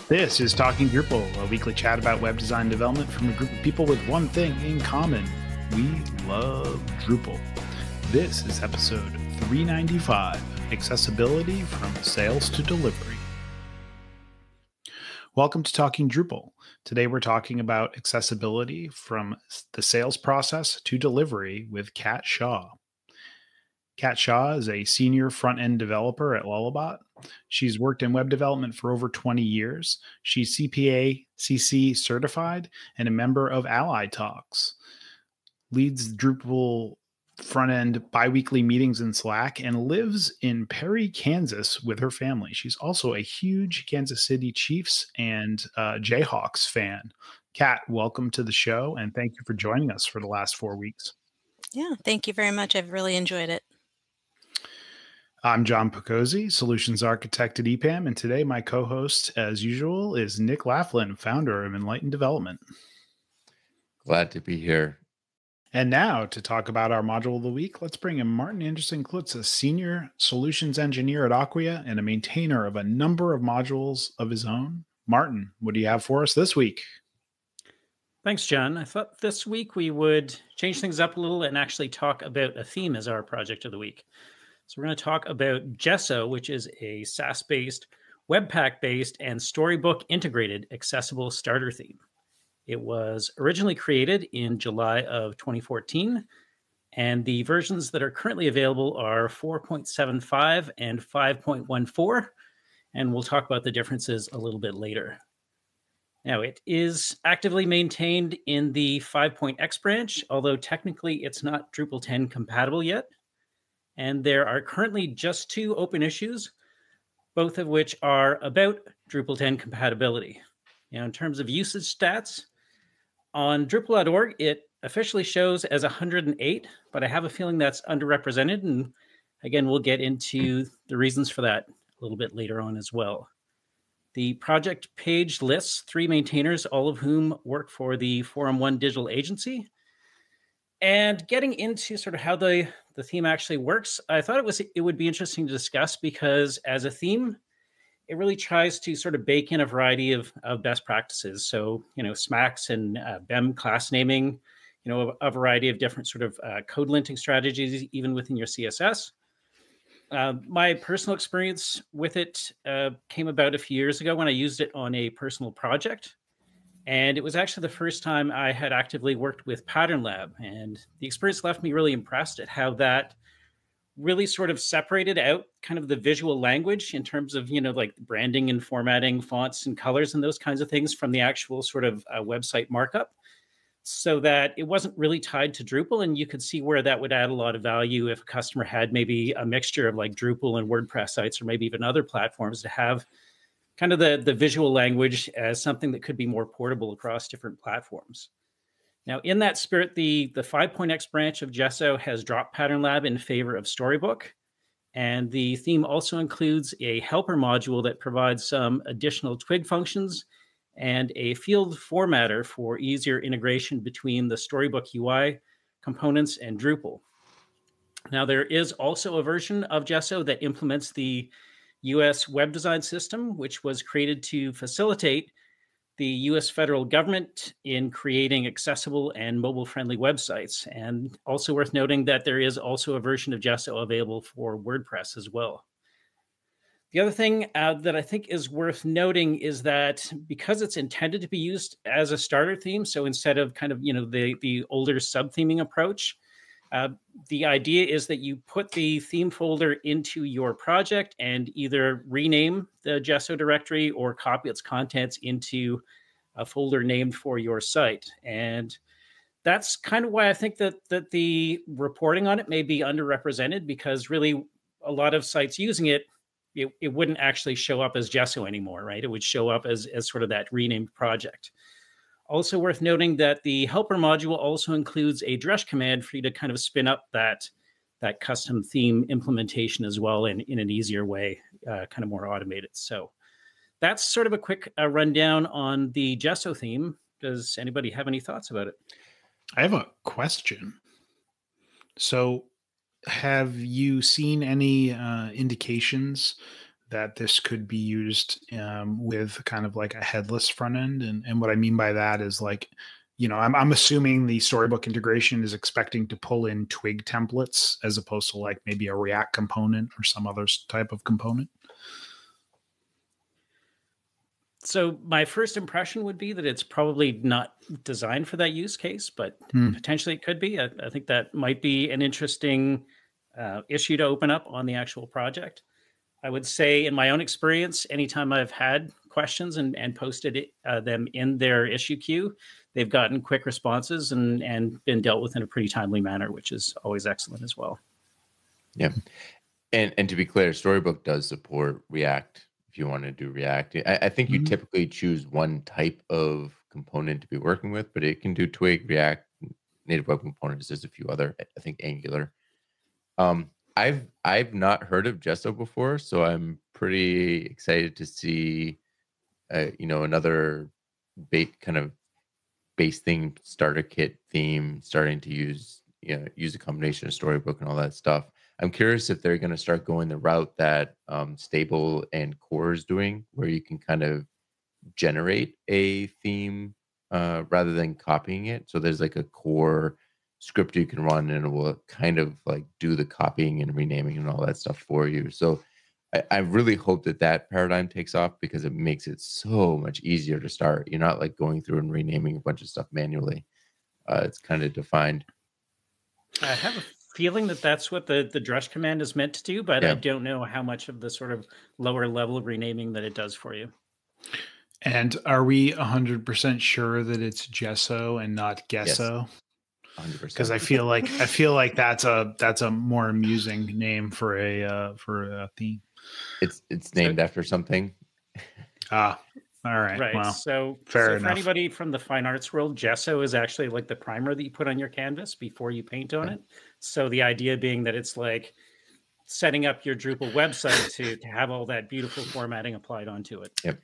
This is Talking Drupal, a weekly chat about web design development from a group of people with one thing in common. We love Drupal. This is episode 395, Accessibility from Sales to Delivery. Welcome to Talking Drupal. Today we're talking about accessibility from the sales process to delivery with Kat Shaw. Kat Shaw is a senior front-end developer at Lullabot. She's worked in web development for over 20 years. She's CPA CC certified and a member of Ally Talks. Leads Drupal front-end biweekly meetings in Slack and lives in Perry, Kansas with her family. She's also a huge Kansas City Chiefs and Jayhawks fan. Kat, welcome to the show, and thank you for joining us for the last 4 weeks. Yeah, thank you very much. I've really enjoyed it. I'm John Picozzi, Solutions Architect at EPAM, and today my co-host, as usual, is Nick Laughlin, founder of Enlightened Development. Glad to be here. And now, to talk about our module of the week, let's bring in Martin Anderson-Klutz, a senior solutions engineer at Acquia and a maintainer of a number of modules of his own. Martin, what do you have for us this week? Thanks, John. I thought this week we would change things up a little and actually talk about a theme as our project of the week. So we're going to talk about Gesso, which is a SaaS-based, Webpack-based, and Storybook integrated accessible starter theme. It was originally created in July of 2014, and the versions that are currently available are 4.75 and 5.14, and we'll talk about the differences a little bit later. Now, it is actively maintained in the 5.x branch, although technically it's not Drupal 10 compatible yet. And there are currently just 2 open issues, both of which are about Drupal 10 compatibility. Now, in terms of usage stats, on Drupal.org, it officially shows as 108, but I have a feeling that's underrepresented. And again, we'll get into the reasons for that a little bit later on as well. The project page lists 3 maintainers, all of whom work for the Forum 1 digital agency. And getting into sort of how the theme actually works, I thought it would be interesting to discuss because as a theme, it really tries to sort of bake in a variety of best practices. So, SMACs and BEM class naming, a variety of different sort of code linting strategies, even within your CSS. My personal experience with it came about a few years ago when I used it on a personal project. And it was actually the first time I had actively worked with Pattern Lab. And the experience left me really impressed at how that really sort of separated out kind of the visual language in terms of, like branding and formatting, fonts and colors and those kinds of things from the actual sort of website markup, so that it wasn't really tied to Drupal. And you could see where that would add a lot of value if a customer had maybe a mixture of like Drupal and WordPress sites or maybe even other platforms to have kind of the visual language as something that could be more portable across different platforms. Now, in that spirit, the 5.x branch of Gesso has dropped Pattern Lab in favor of Storybook. And the theme also includes a helper module that provides some additional twig functions and a field formatter for easier integration between the Storybook UI components and Drupal. Now, there is also a version of Gesso that implements the U.S. web design system, which was created to facilitate the U.S. federal government in creating accessible and mobile-friendly websites. And also worth noting that there is also a version of Gesso available for WordPress as well. The other thing that I think is worth noting is that because it's intended to be used as a starter theme, so instead of kind of, the older sub-theming approach, the idea is that you put the theme folder into your project and either rename the Gesso directory or copy its contents into a folder named for your site. And that's kind of why I think that the reporting on it may be underrepresented, because really a lot of sites using it wouldn't actually show up as Gesso anymore, right? It would show up as sort of that renamed project. Also worth noting that the helper module also includes a Drush command for you to kind of spin up that custom theme implementation as well in an easier way, kind of more automated. So that's sort of a quick rundown on the Gesso theme. Does anybody have any thoughts about it? I have a question. So have you seen any indications that this could be used with kind of like a headless front end. And what I mean by that is like, I'm assuming the Storybook integration is expecting to pull in Twig templates as opposed to like maybe a React component or some other type of component. So my first impression would be that it's probably not designed for that use case, but potentially it could be. I think that might be an interesting issue to open up on the actual project. I would say in my own experience, anytime I've had questions and posted them in their issue queue, they've gotten quick responses and been dealt with in a pretty timely manner, which is always excellent as well. Yeah. And to be clear, Storybook does support React if you want to do React. I think you typically choose one type of component to be working with, but it can do Twig, React, native web components. There's a few other, I think Angular. I've not heard of Gesso before, so I'm pretty excited to see, another kind of base theme, starter kit theme starting to use a combination of Storybook and all that stuff. I'm curious if they're going to start going the route that Stable and Core is doing, where you can kind of generate a theme rather than copying it. So there's like a core script you can run, and it will kind of like do the copying and renaming and all that stuff for you. So I really hope that paradigm takes off, because it makes it so much easier to start. You're not like going through and renaming a bunch of stuff manually. It's kind of defined. I have a feeling that that's what the drush command is meant to do, but I don't know how much of the sort of lower level of renaming that it does for you. And are we 100% sure that it's Gesso and not Gesso? Yes. 100%. Because I feel like that's a more amusing name for a theme. It's named after something. All right. Right. Well, so fair enough. For anybody from the fine arts world, Gesso is actually like the primer that you put on your canvas before you paint on it. So the idea being that it's like setting up your Drupal website to have all that beautiful formatting applied onto it. Yep.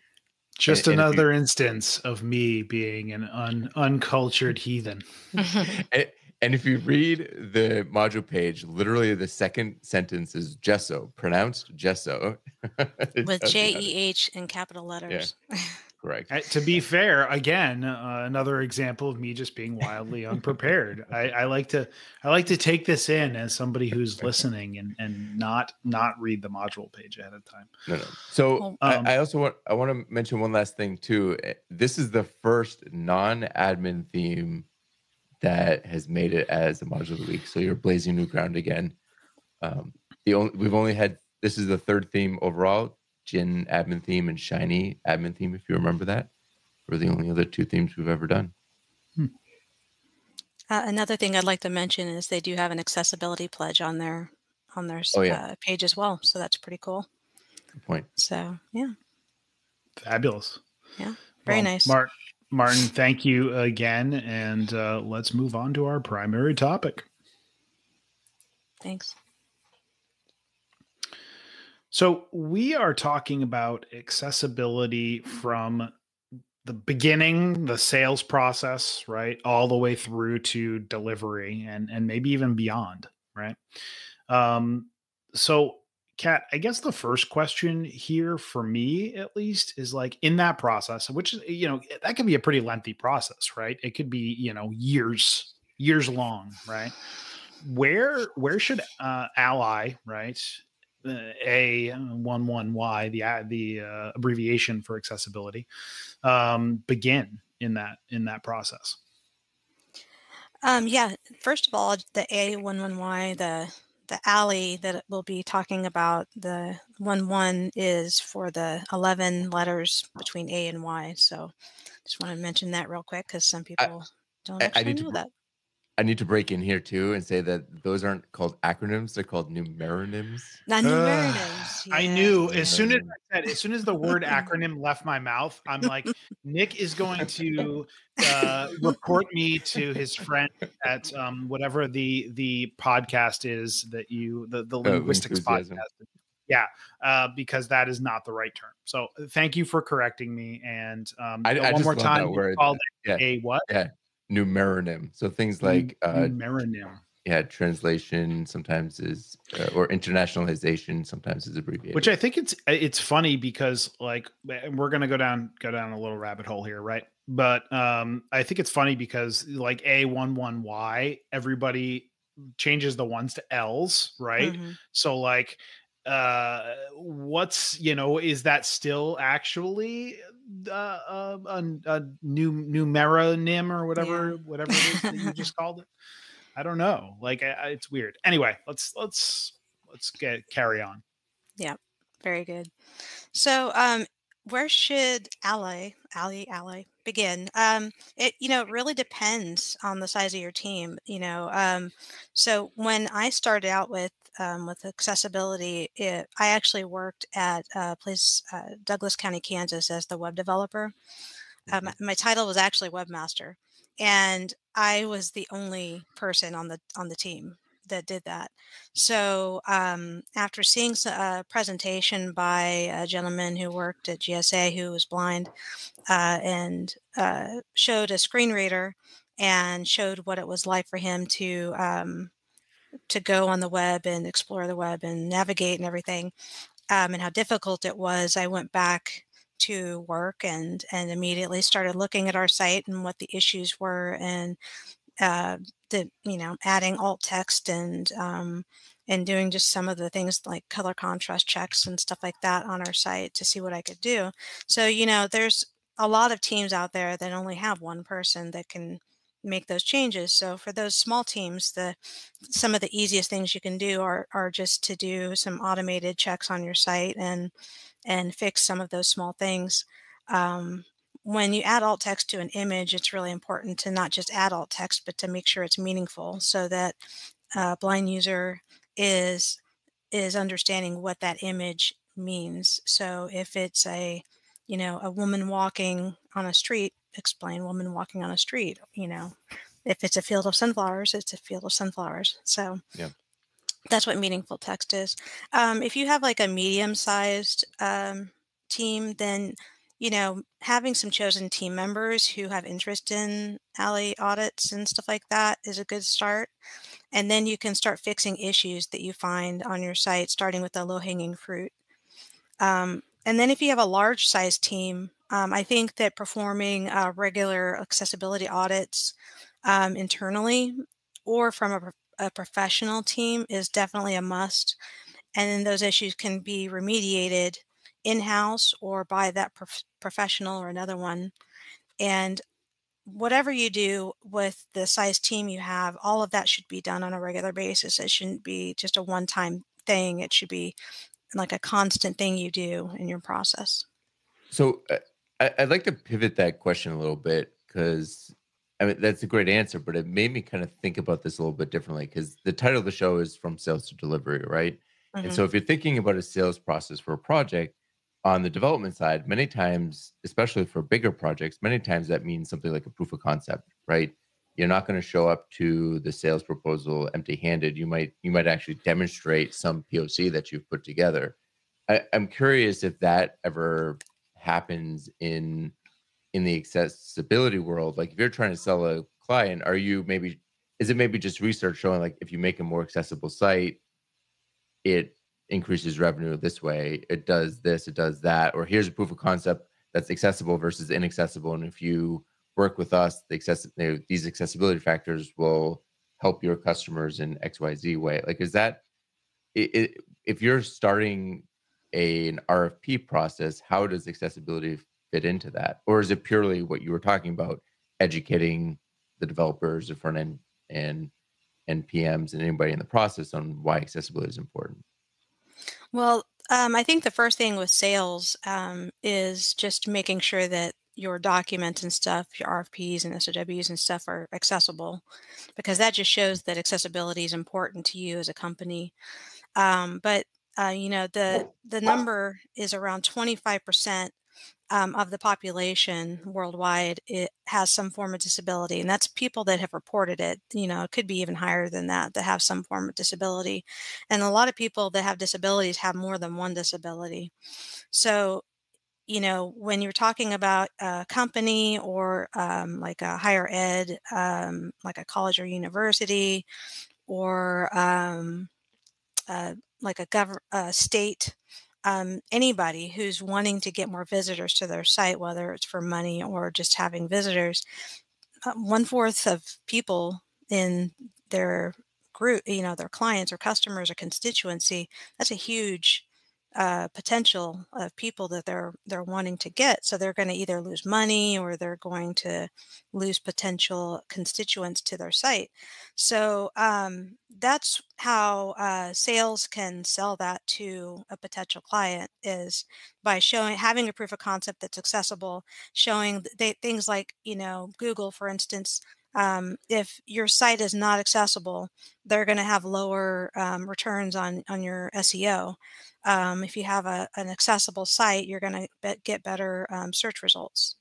Just another instance of me being an uncultured heathen. And if you read the module page, literally the second sentence is Gesso, pronounced Gesso. With JEH in capital letters. Yeah, correct. To be fair, again, another example of me just being wildly unprepared. I like to take this in as somebody who's listening and not read the module page ahead of time. No. So I want to mention one last thing too. This is the first non-admin theme that has made it as a module of the week. So you're blazing new ground again. We've only had, this is the third theme overall, Gin admin theme and Shiny admin theme, if you remember that. Were the only other two themes we've ever done. Another thing I'd like to mention is they do have an accessibility pledge on their page as well. So that's pretty cool. Good point. So, yeah. Fabulous. Yeah. Very nice. Martin, thank you again. And let's move on to our primary topic. Thanks. So we are talking about accessibility from the beginning, the sales process, right, all the way through to delivery and maybe even beyond, right? So, Kat, I guess the first question here for me, at least, is like in that process, which is, that can be a pretty lengthy process, right? It could be, years long, right? Where should Ally, right? A11Y, the abbreviation for accessibility, begin in that process? Yeah. First of all, the A11Y, the alley that we'll be talking about, the 11 is for the 11 letters between A and Y. So just want to mention that real quick because some people don't actually know that. I need to break in here too and say that those aren't called acronyms; they're called numeronyms. Not numeronyms. I knew as soon as the word acronym left my mouth, I'm like, Nick is going to report me to his friend at whatever the podcast is that the linguistics podcast. Yeah, because that is not the right term. So thank you for correcting me. And one more time, you called it a what? Yeah. Numeronym. So things like numeronym. yeah, translation sometimes is, or internationalization sometimes is abbreviated. Which I think it's funny because like we're gonna go down a little rabbit hole here, right? But I think it's funny because like A11Y, everybody changes the ones to L's, right? Mm-hmm. So like what's is that still actually a new numeronym or Yeah. whatever it is that you just called it? I don't know. Like it's weird. Anyway, let's carry on. Yeah. Very good. So, where should ally begin? It really depends on the size of your team. So when I started out with accessibility, I actually worked at a place, Douglas County, Kansas, as the web developer. Mhm. My title was actually webmaster, and I was the only person on the team that did that. So after seeing a presentation by a gentleman who worked at GSA who was blind, and showed a screen reader and showed what it was like for him to go on the web and explore the web and navigate and everything, and how difficult it was, I went back to work and immediately started looking at our site and what the issues were, and uh, adding alt text and doing just some of the things like color contrast checks and stuff like that on our site to see what I could do. So there's a lot of teams out there that only have one person that can make those changes. So for those small teams, some of the easiest things you can do are just to do some automated checks on your site and fix some of those small things. Um, when you add alt text to an image, it's really important to not just add alt text, but to make sure it's meaningful so that a blind user is understanding what that image means. So if it's a woman walking on a street, explain woman walking on a street. If it's a field of sunflowers, it's a field of sunflowers. So Yeah. that's what meaningful text is. If you have like a medium-sized team, then having some chosen team members who have interest in alley audits and stuff like that is a good start. And then you can start fixing issues that you find on your site, starting with the low-hanging fruit. And then if you have a large size team, I think that performing regular accessibility audits internally or from a professional team is definitely a must. And then those issues can be remediated in-house or by that professional or another one. And whatever you do with the size team you have, all of that should be done on a regular basis. It shouldn't be just a one-time thing. It should be like a constant thing you do in your process. So I'd like to pivot that question a little bit because I mean that's a great answer, but it made me kind of think about this a little bit differently because the title of the show is From Sales to Delivery, right? And Hmm. so if you're thinking about a sales process for a project on the development side, many times, especially for bigger projects, many times that means something like a proof of concept, right? You're not going to show up to the sales proposal empty-handed. You might actually demonstrate some POC that you've put together. I'm curious if that ever happens in the accessibility world. Like if you're trying to sell a client, is it maybe just research showing like if you make a more accessible site, it increases revenue this way, it does this, it does that, or here's a proof of concept that's accessible versus inaccessible, and if you work with us, these accessibility factors will help your customers in XYZ way. Like is that if you're starting an RFP process, how does accessibility fit into that? Or is it purely what you were talking about, educating the developers, the front end, and PMs and anybody in the process on why accessibility is important? Well, I think the first thing with sales is just making sure that your documents and stuff, your RFPs and SOWs and stuff are accessible, because that just shows that accessibility is important to you as a company. But the number is around 25% of the population worldwide. It has some form of disability, and that's people that have reported it. It could be even higher than that have some form of disability. And a lot of people that have disabilities have more than one disability. So, when you're talking about a company or like a higher ed, like a college or university, or like a state, anybody who's wanting to get more visitors to their site, whether it's for money or just having visitors. 1/4 of people in their group, their clients or customers or constituency, that's a huge potential of people that they're wanting to get. So they're going to either lose money or they're going to lose potential constituents to their site. So that's how sales can sell that to a potential client, is by having a proof of concept that's accessible, showing things like, Google, for instance. If your site is not accessible, they're going to have lower returns on your SEO. If you have an accessible site, you're going to get better search results.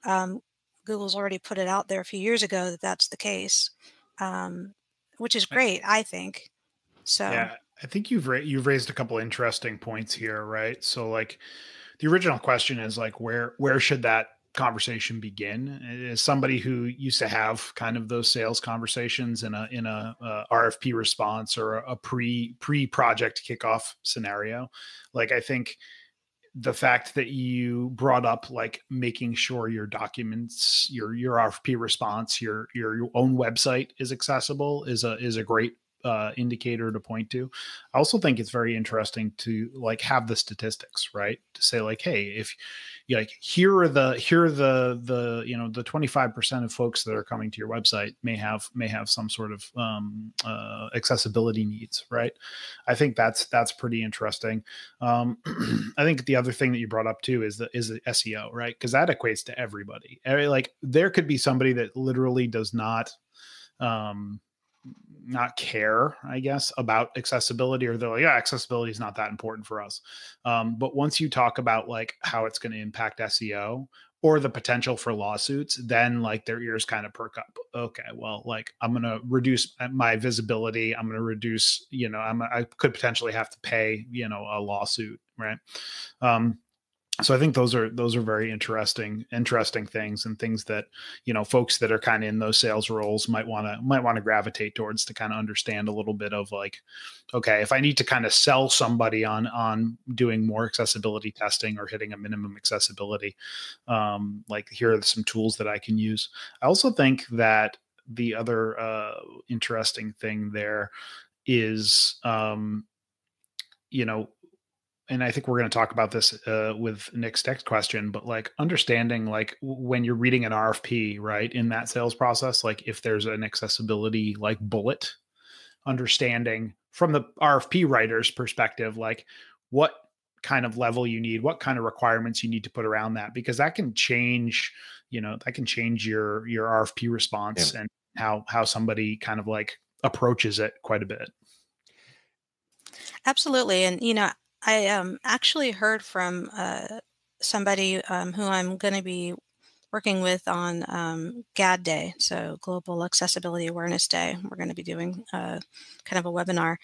Um, Google's already put it out there a few years ago that that's the case, um, which is great, I think. So. Yeah, I think you've raised a couple interesting points here, right? So like the original question is like where should that conversation begin? As somebody who used to have kind of those sales conversations in a RFP response or a pre project kickoff scenario, like I think the fact that you brought up like making sure your documents, your RFP response, your own website is accessible is a great indicator to point to. I also think it's very interesting to like have the statistics, right? To say like, hey, if you like here are the 25% of folks that are coming to your website may have some sort of accessibility needs, right? I think that's pretty interesting. I think the other thing that you brought up too is the SEO, right? Because that equates to everybody. Like there could be somebody that literally does not care, I guess, about accessibility, or they're like, yeah, accessibility is not that important for us. But once you talk about like how it's going to impact SEO or the potential for lawsuits, then like their ears kind of perk up. Okay, well, like I'm going to reduce my visibility. I'm going to reduce, I could potentially have to pay, a lawsuit, right? So I think those are very interesting things, and things that folks that are kind of in those sales roles might want to gravitate towards, to kind of understand a little bit of like, okay, if I need to kind of sell somebody on doing more accessibility testing or hitting a minimum accessibility, like here are some tools that I can use. I also think that the other interesting thing there is and I think we're going to talk about this with Nick's next question, but like understanding like when you're reading an RFP, right, in that sales process, like if there's an accessibility like bullet, understanding from the RFP writer's perspective, like what kind of level you need, what kind of requirements you need to put around that, because that can change, your RFP response, and how somebody kind of like approaches it quite a bit. Absolutely. And, I actually heard from somebody who I'm going to be working with on GAD Day, so Global Accessibility Awareness Day. We're going to be doing kind of a webinar.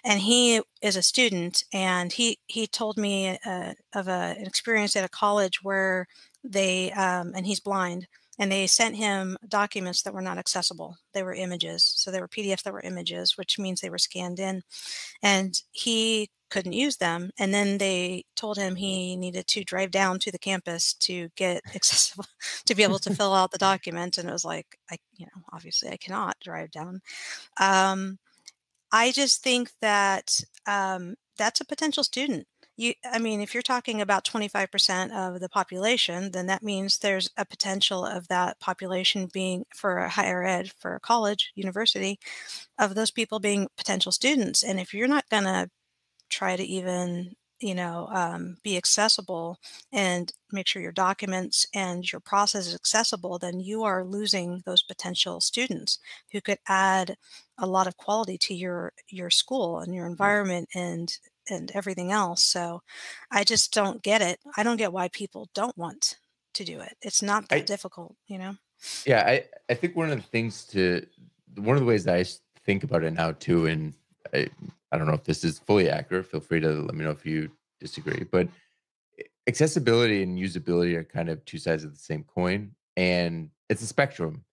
And he is a student, and he told me of an experience at a college where they, and he's blind, and they sent him documents that were not accessible. They were images. So they were PDFs that were images, which means they were scanned in. And he couldn't use them. And then they told him he needed to drive down to the campus to get accessible, to be able to fill out the document. And it was like, obviously I cannot drive down. I just think that that's a potential student. If you're talking about 25% of the population, then that means there's a potential of that population being, for a higher ed, for a college, university, of those people being potential students. And if you're not going to try to even be accessible and make sure your documents and your process is accessible, then you are losing those potential students who could add a lot of quality to your school and your environment and everything else. So I just don't get it. I don't get why people don't want to do it. It's not that difficult. Yeah, I think one of the ways that I think about it now too, and I don't know if this is fully accurate. Feel free to let me know if you disagree. But accessibility and usability are kind of two sides of the same coin, and it's a spectrum.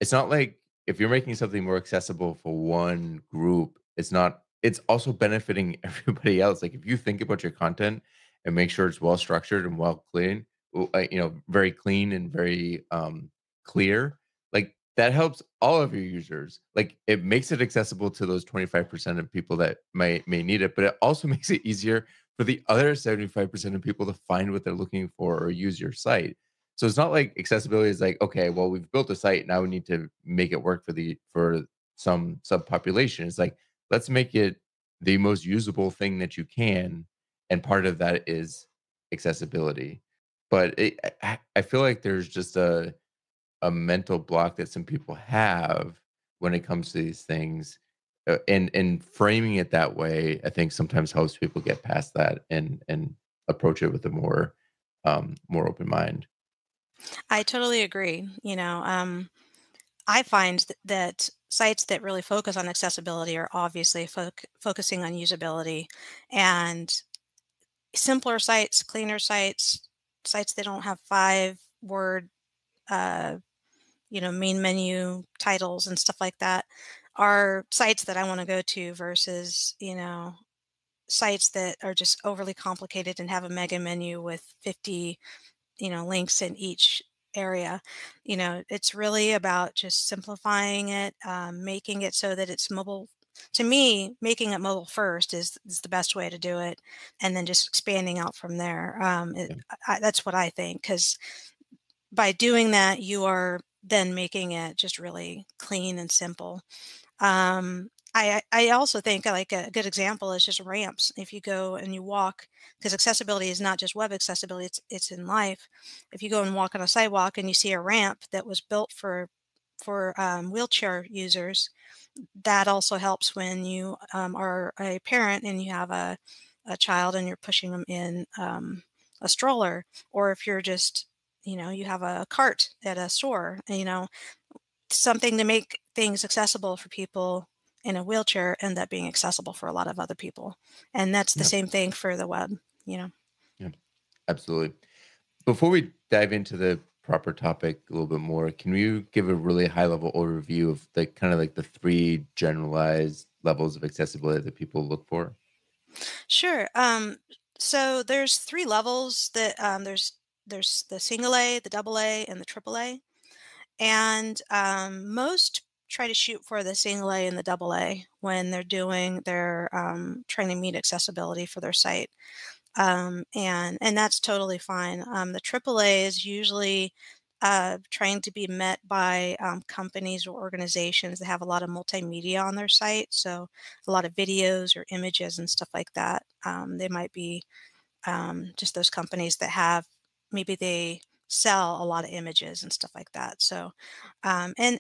It's not like if you're making something more accessible for one group, it's also benefiting everybody else. Like if you think about your content and make sure it's well structured and well clean, very clean and very clear, like that helps all of your users. Like it makes it accessible to those 25% of people that may need it, but it also makes it easier for the other 75% of people to find what they're looking for or use your site. So it's not like accessibility is like, okay, well, we've built a site, now we need to make it work for some subpopulation. It's like, let's make it the most usable thing that you can, and part of that is accessibility. But I feel like there's just a mental block that some people have when it comes to these things, and framing it that way, I think sometimes helps people get past that and approach it with a more open mind. I totally agree. I find that sites that really focus on accessibility are obviously focusing on usability, and simpler sites, cleaner sites, sites that don't have 5-word, uh, main menu titles and stuff like that are sites that I want to go to versus, sites that are just overly complicated and have a mega menu with 50 links in each area. It's really about just simplifying it, making it so that it's mobile. To me, making it mobile first is the best way to do it, and then just expanding out from there. Yeah. That's what I think, because by doing that, you are then making it just really clean and simple. I also think like a good example is just ramps. If you go and you walk, because accessibility is not just web accessibility, it's in life. If you go and walk on a sidewalk and you see a ramp that was built for wheelchair users, that also helps when you are a parent and you have a child and you're pushing them in a stroller, or if you're just you have a cart at a store, something to make things accessible for people in a wheelchair end up being accessible for a lot of other people. And that's the Yeah. same thing for the web, you know. Yeah, absolutely. Before we dive into the proper topic a little bit more, can you give a really high level overview of the kind of like the three generalized levels of accessibility that people look for? Sure. So there's 3 levels that there's the single A, the double A, and the triple A. And most try to shoot for the single A and the double A when they're doing their trying to meet accessibility for their site. And that's totally fine. The AAA is usually trying to be met by companies or organizations that have a lot of multimedia on their site, so a lot of videos or images and stuff like that. They might be just those companies that have maybe they sell a lot of images and stuff like that. So, and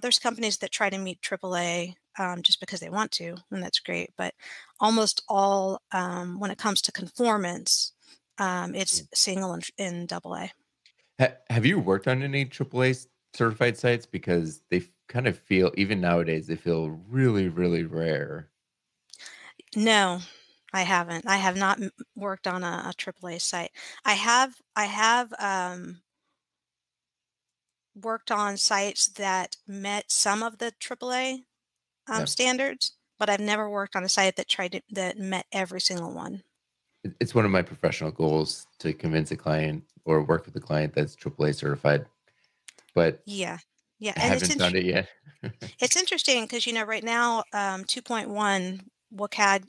there's companies that try to meet AAA just because they want to, and that's great. But almost all, when it comes to conformance, it's Yeah. single and double A. Have you worked on any AAA certified sites? Because they kind of feel, even nowadays, they feel really, really rare. No, I haven't. I have not worked on a AAA site. I have worked on sites that met some of the AAA Yeah. standards, but I've never worked on a site that met every single one. It's one of my professional goals to convince a client or work with a client that's AAA certified, but Yeah, yeah, I and haven't found it yet. it's interesting because right now 2.1 WCAG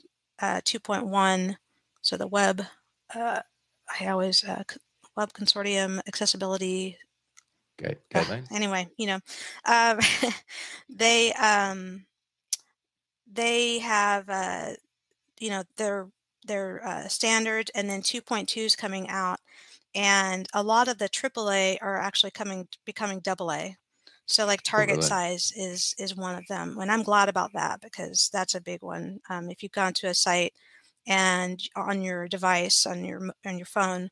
2.1, so the web uh, I always web consortium accessibility. Guidelines? Anyway, um, they um, they have their standard, and then 2.2 is coming out, and a lot of the AAA are actually becoming double A. So like Oh, target really? size is one of them, and I'm glad about that because that's a big one. If you've gone to a site and on your device on your phone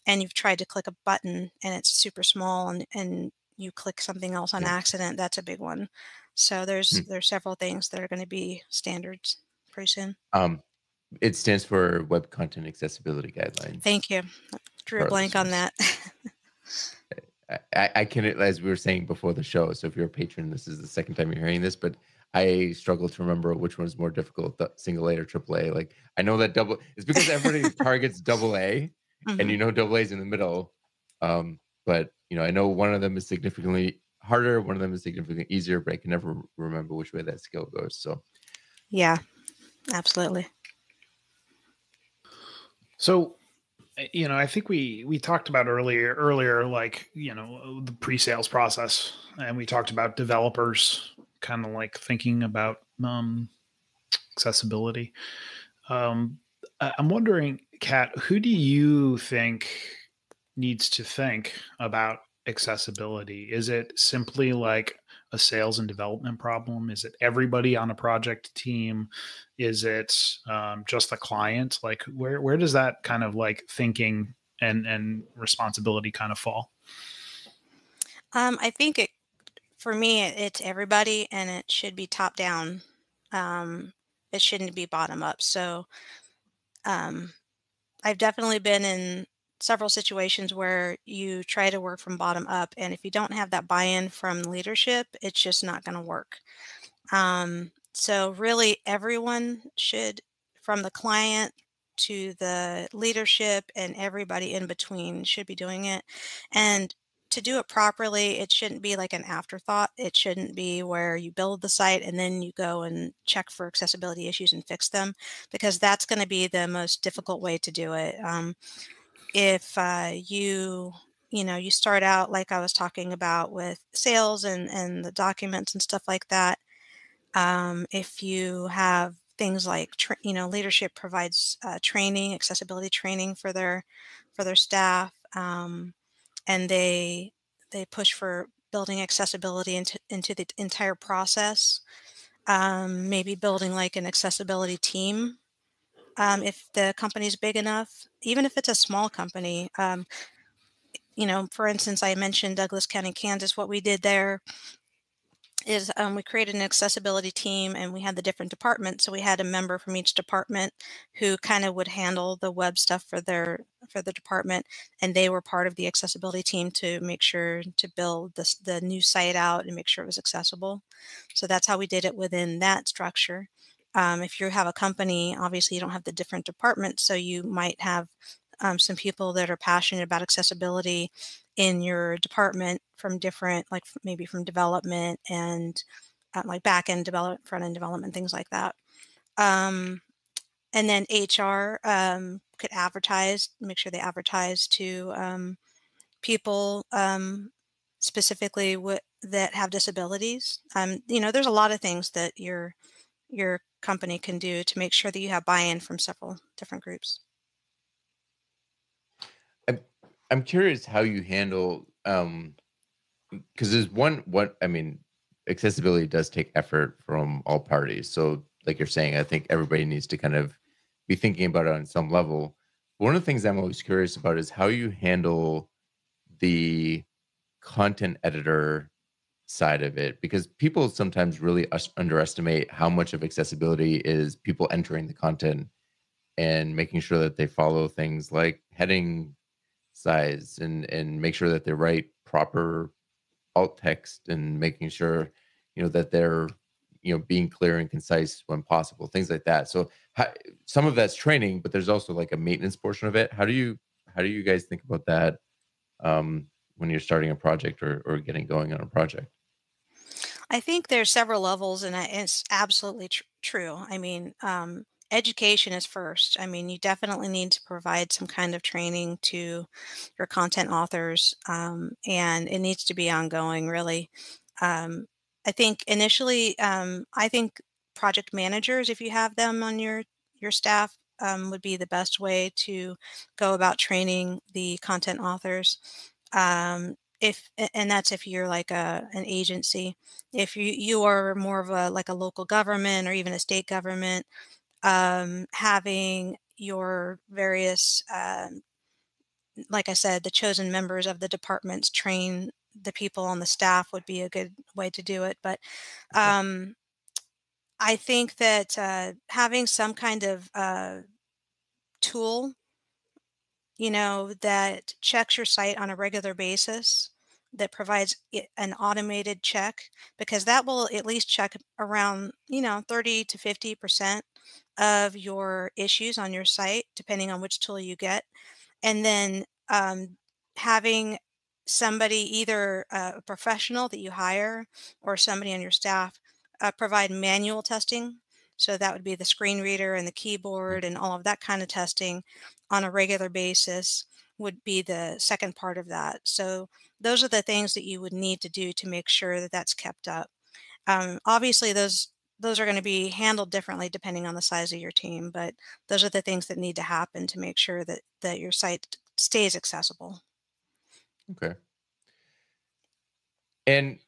and you've tried to click a button and it's super small and you click something else on Yeah. accident, that's a big one. So Hmm. there's several things that are going to be standards pretty soon. Um, it stands for Web Content Accessibility Guidelines Thank you. Drew a for our blank on listeners. that. I can, as we were saying before the show. So if you're a patron, this is the second time you're hearing this, but I struggle to remember which one is more difficult, the single A or triple A. Like I know that double, it's because everybody targets double A, and Mhm. double A is in the middle. But I know one of them is significantly harder, one of them is significantly easier, but I can never remember which way that scale goes. So Yeah, absolutely. So, I think we talked about earlier, like, the pre-sales process, and we talked about developers kind of like thinking about accessibility. I'm wondering, Kat, who do you think needs to think about accessibility? Is it simply like a sales and development problem? Is it everybody on a project team? Is it just the client? Like, where does that kind of like thinking and responsibility kind of fall? I think for me, it's everybody, and it should be top down. Um, it shouldn't be bottom up. So um, I've definitely been in several situations where you try to work from bottom up, and if you don't have that buy-in from leadership, it's just not going to work. So really, everyone should, from the client to the leadership and everybody in between, should be doing it. And to do it properly, it shouldn't be like an afterthought. It shouldn't be where you build the site and then you go and check for accessibility issues and fix them, because that's going to be the most difficult way to do it. If you start out like I was talking about with sales and the documents and stuff like that. If you have things like leadership provides training, accessibility training for their staff, and they push for building accessibility into the entire process. Maybe building like an accessibility team, if the company's big enough, even if it's a small company. For instance, I mentioned Douglas County, Kansas. What we did there is we created an accessibility team, and we had the different departments. So we had a member from each department who kind of would handle the web stuff for the department, and they were part of the accessibility team to make sure to build the new site out and make sure it was accessible. So that's how we did it within that structure. If you have a company, obviously you don't have the different departments, so you might have some people that are passionate about accessibility in your department from different, like maybe from development and like back end development, front end development, things like that. Um, and then HR could advertise, make sure they advertise to people specifically that have disabilities. There's a lot of things that your company can do to make sure that you have buy-in from several different groups. I'm curious how you handle, because there's what I mean, accessibility does take effort from all parties. So like you're saying, I think everybody needs to kind of be thinking about it on some level. One of the things I'm always curious about is how you handle the content editor side of it, because people sometimes really underestimate how much of accessibility is people entering the content and making sure that they follow things like heading size and make sure that they write proper alt text, and making sure that they're being clear and concise when possible, things like that. So some of that's training, but there's also like a maintenance portion of it. How do you guys think about that when you're starting a project or getting going on a project? I think there's several levels, and it's absolutely true. I mean, education is first. I mean, you definitely need to provide some kind of training to your content authors, and it needs to be ongoing, really. Um, I think initially, I think project managers, if you have them on your staff, would be the best way to go about training the content authors. And that's if you're like an agency. If you are more of a like a local government or even a state government, having your various, like I said, the chosen members of the departments train the people on the staff would be a good way to do it. But Okay. um, I think that having some kind of tool, that checks your site on a regular basis, that provides an automated check, because that will at least check around 30 to 50% of your issues on your site, depending on which tool you get. And then having somebody, either a professional that you hire or somebody on your staff, provide manual testing. So that would be the screen reader and the keyboard and all of that kind of testing on a regular basis would be the second part of that. So those are the things that you would need to do to make sure that that's kept up. Obviously, those are going to be handled differently depending on the size of your team, but those are the things that need to happen to make sure that your site stays accessible. Okay. And,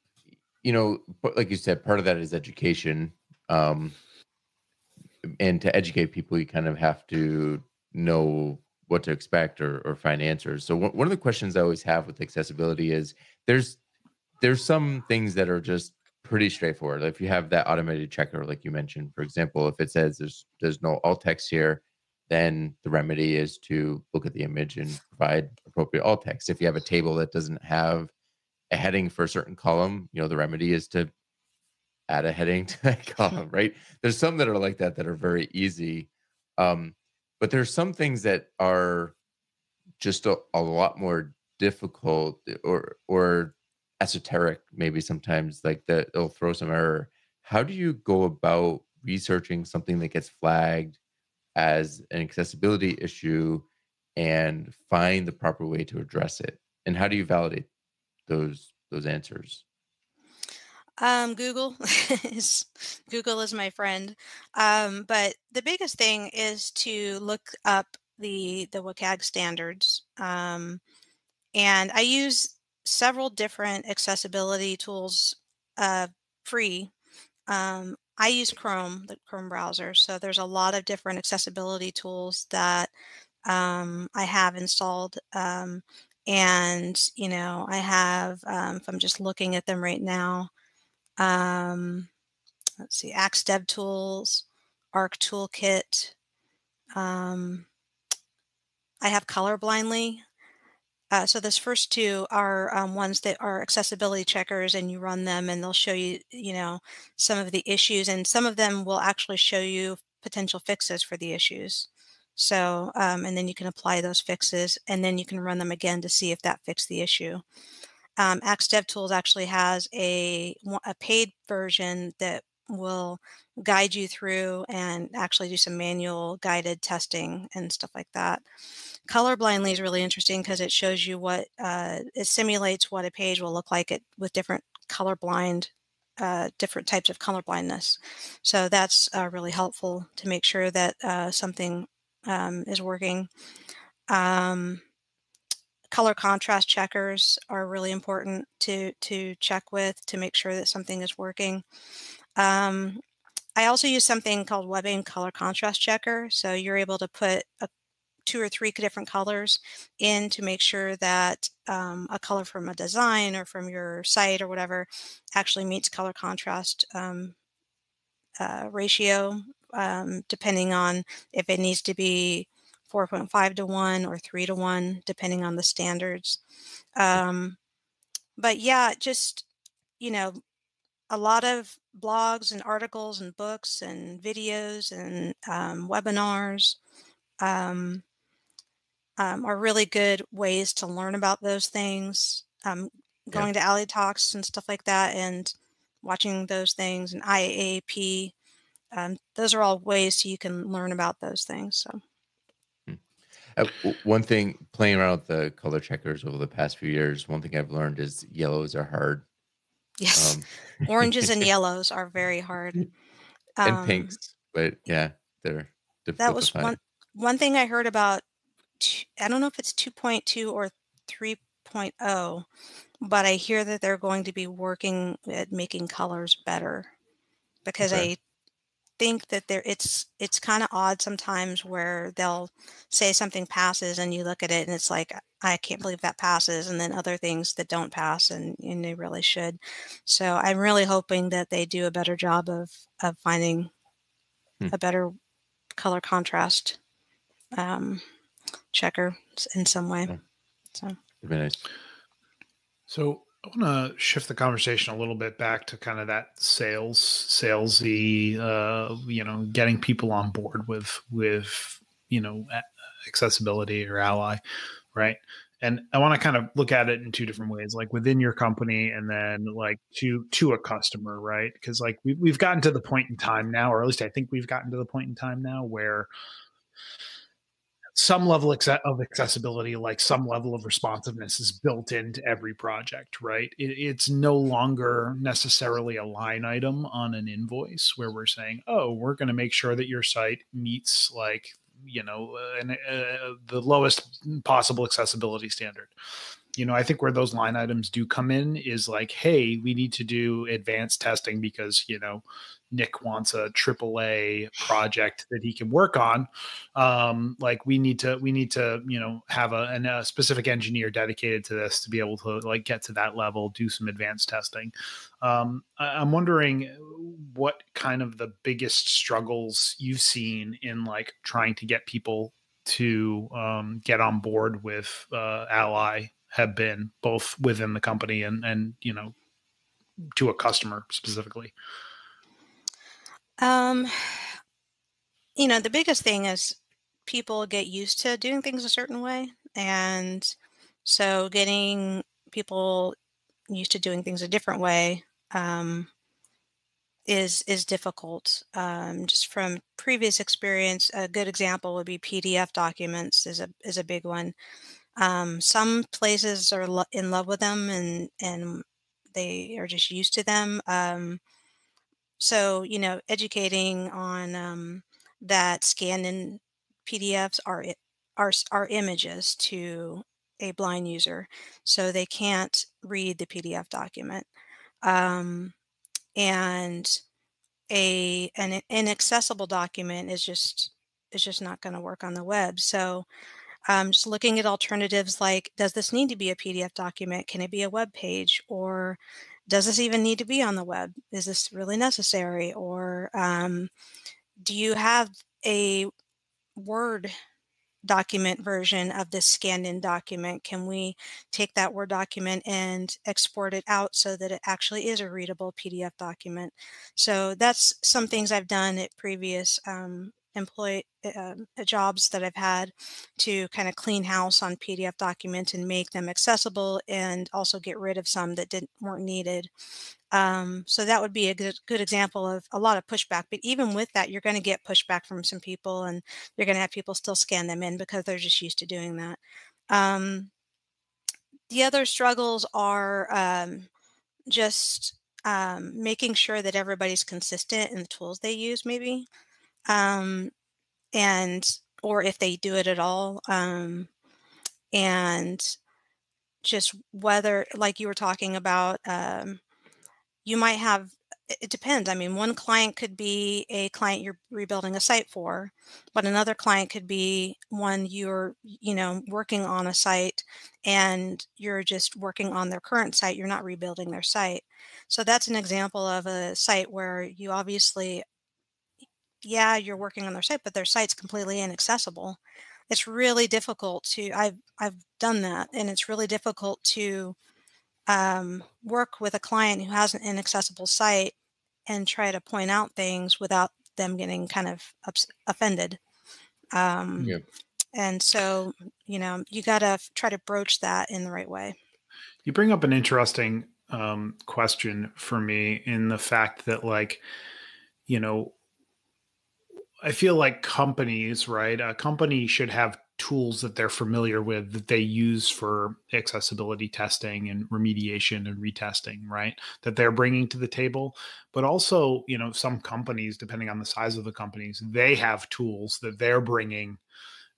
but like you said, part of that is education. And to educate people, you kind of have to know what to expect or find answers. So one of the questions I always have with accessibility is there's some things that are just pretty straightforward. If you have that automated checker, like you mentioned, for example, if it says there's no alt text here, then the remedy is to look at the image and provide appropriate alt text. If you have a table that doesn't have a heading for a certain column, the remedy is to add a heading to that column, right? There's some that are like that are very easy. But there's some things that are just a lot more difficult or esoteric, maybe sometimes, like that it'll throw some error. How do you go about researching something that gets flagged as an accessibility issue and find the proper way to address it? And how do you validate those answers? Google Google is my friend. But the biggest thing is to look up the WCAG standards. And I use several different accessibility tools, free. I use Chrome, the Chrome browser. So there's a lot of different accessibility tools that I have installed. And, I have, if I'm just looking at them right now, um, let's see, Axe DevTools, Arc Toolkit. Um, I have Colorblindly. So those first two are ones that are accessibility checkers, and you run them, and they'll show you, some of the issues, and some of them will actually show you potential fixes for the issues. So, and then you can apply those fixes, and then you can run them again to see if that fixed the issue. Axe DevTools actually has a paid version that will guide you through and actually do some manual guided testing and stuff like that. Colorblindly is really interesting because it shows you it simulates what a page will look like with different colorblind, different types of colorblindness. So that's really helpful to make sure that something is working. Color contrast checkers are really important to check with to make sure that something is working. I also use something called WebAIM Color Contrast Checker. So you're able to put 2 or 3 different colors in to make sure that a color from a design or from your site or whatever actually meets color contrast ratio, depending on if it needs to be 4.5 to 1 or 3 to 1, depending on the standards. But yeah, just, a lot of blogs and articles and books and videos and webinars are really good ways to learn about those things. Yeah. Going to Alley Talks and stuff like that and watching those things, and IAAP, those are all ways you can learn about those things. So. One thing, playing around with the color checkers over the past few years, one thing I've learned is yellows are hard. Yes, oranges and yellows are very hard. And pinks, but yeah, they're That difficult to was find. one thing I heard about. I don't know if it's 2.2 or 3.0, but I hear that they're going to be working at making colors better, because Okay. I think that it's kind of odd sometimes where they'll say something passes and you look at it and it's like, I can't believe that passes, and then other things that don't pass and they really should. So I'm really hoping that they do a better job of finding a better color contrast checker in some way. Yeah. So Very nice. So I want to shift the conversation a little bit back to kind of that salesy, getting people on board with accessibility or ally, right? And I want to kind of look at it in two different ways, like within your company and then like to a customer, right? Because like we've gotten to the point in time now, or at least I think we've gotten to the point in time now where some level of accessibility, like some level of responsiveness, is built into every project, right? It's no longer necessarily a line item on an invoice where we're saying, oh, we're going to make sure that your site meets like, the lowest possible accessibility standard. I think where those line items do come in is like, hey, we need to do advanced testing because, Nick wants a AAA project that he can work on. Like we need to, have a specific engineer dedicated to this to be able to like get to that level, do some advanced testing. I'm wondering what kind of the biggest struggles you've seen in like trying to get people to get on board with Ally have been, both within the company and to a customer specifically. Um, the biggest thing is people get used to doing things a certain way. And so getting people used to doing things a different way is difficult. Just from previous experience, a good example would be PDF documents is a big one. Some places are in love with them and they are just used to them. So, educating on that scanned in PDFs are images to a blind user, so they can't read the PDF document. Um, and an inaccessible document is just not going to work on the web. So, just looking at alternatives like, does this need to be a PDF document? Can it be a web page? Or does this even need to be on the web? Is this really necessary? Or do you have a Word document version of this scanned in document? Can we take that Word document and export it out so that it actually is a readable PDF document? So that's some things I've done at previous employee jobs that I've had to kind of clean house on PDF documents and make them accessible and also get rid of some that weren't needed. So that would be a good example of a lot of pushback. But even with that, you're going to get pushback from some people, and you're going to have people still scan them in because they're just used to doing that. Um, the other struggles are just making sure that everybody's consistent in the tools they use, maybe, um, and or if they do it at all, and just whether, like you were talking about. You might have it depends. I mean, one client could be a client you're rebuilding a site for, but another client could be one you're, working on a site and you're just working on their current site. You're not rebuilding their site. So that's an example of a site where you obviously, yeah, you're working on their site, but their site's completely inaccessible. It's really difficult to, I've done that, and it's really difficult to work with a client who has an inaccessible site and try to point out things without them getting kind of offended. Um, Yeah. and so, you got to try to broach that in the right way. You bring up an interesting question for me in the fact that, like, I feel like companies, right? A company should have tools that they're familiar with that they use for accessibility testing and remediation and retesting, right? That they're bringing to the table. But also, some companies, depending on the size of the companies, they have tools that they're bringing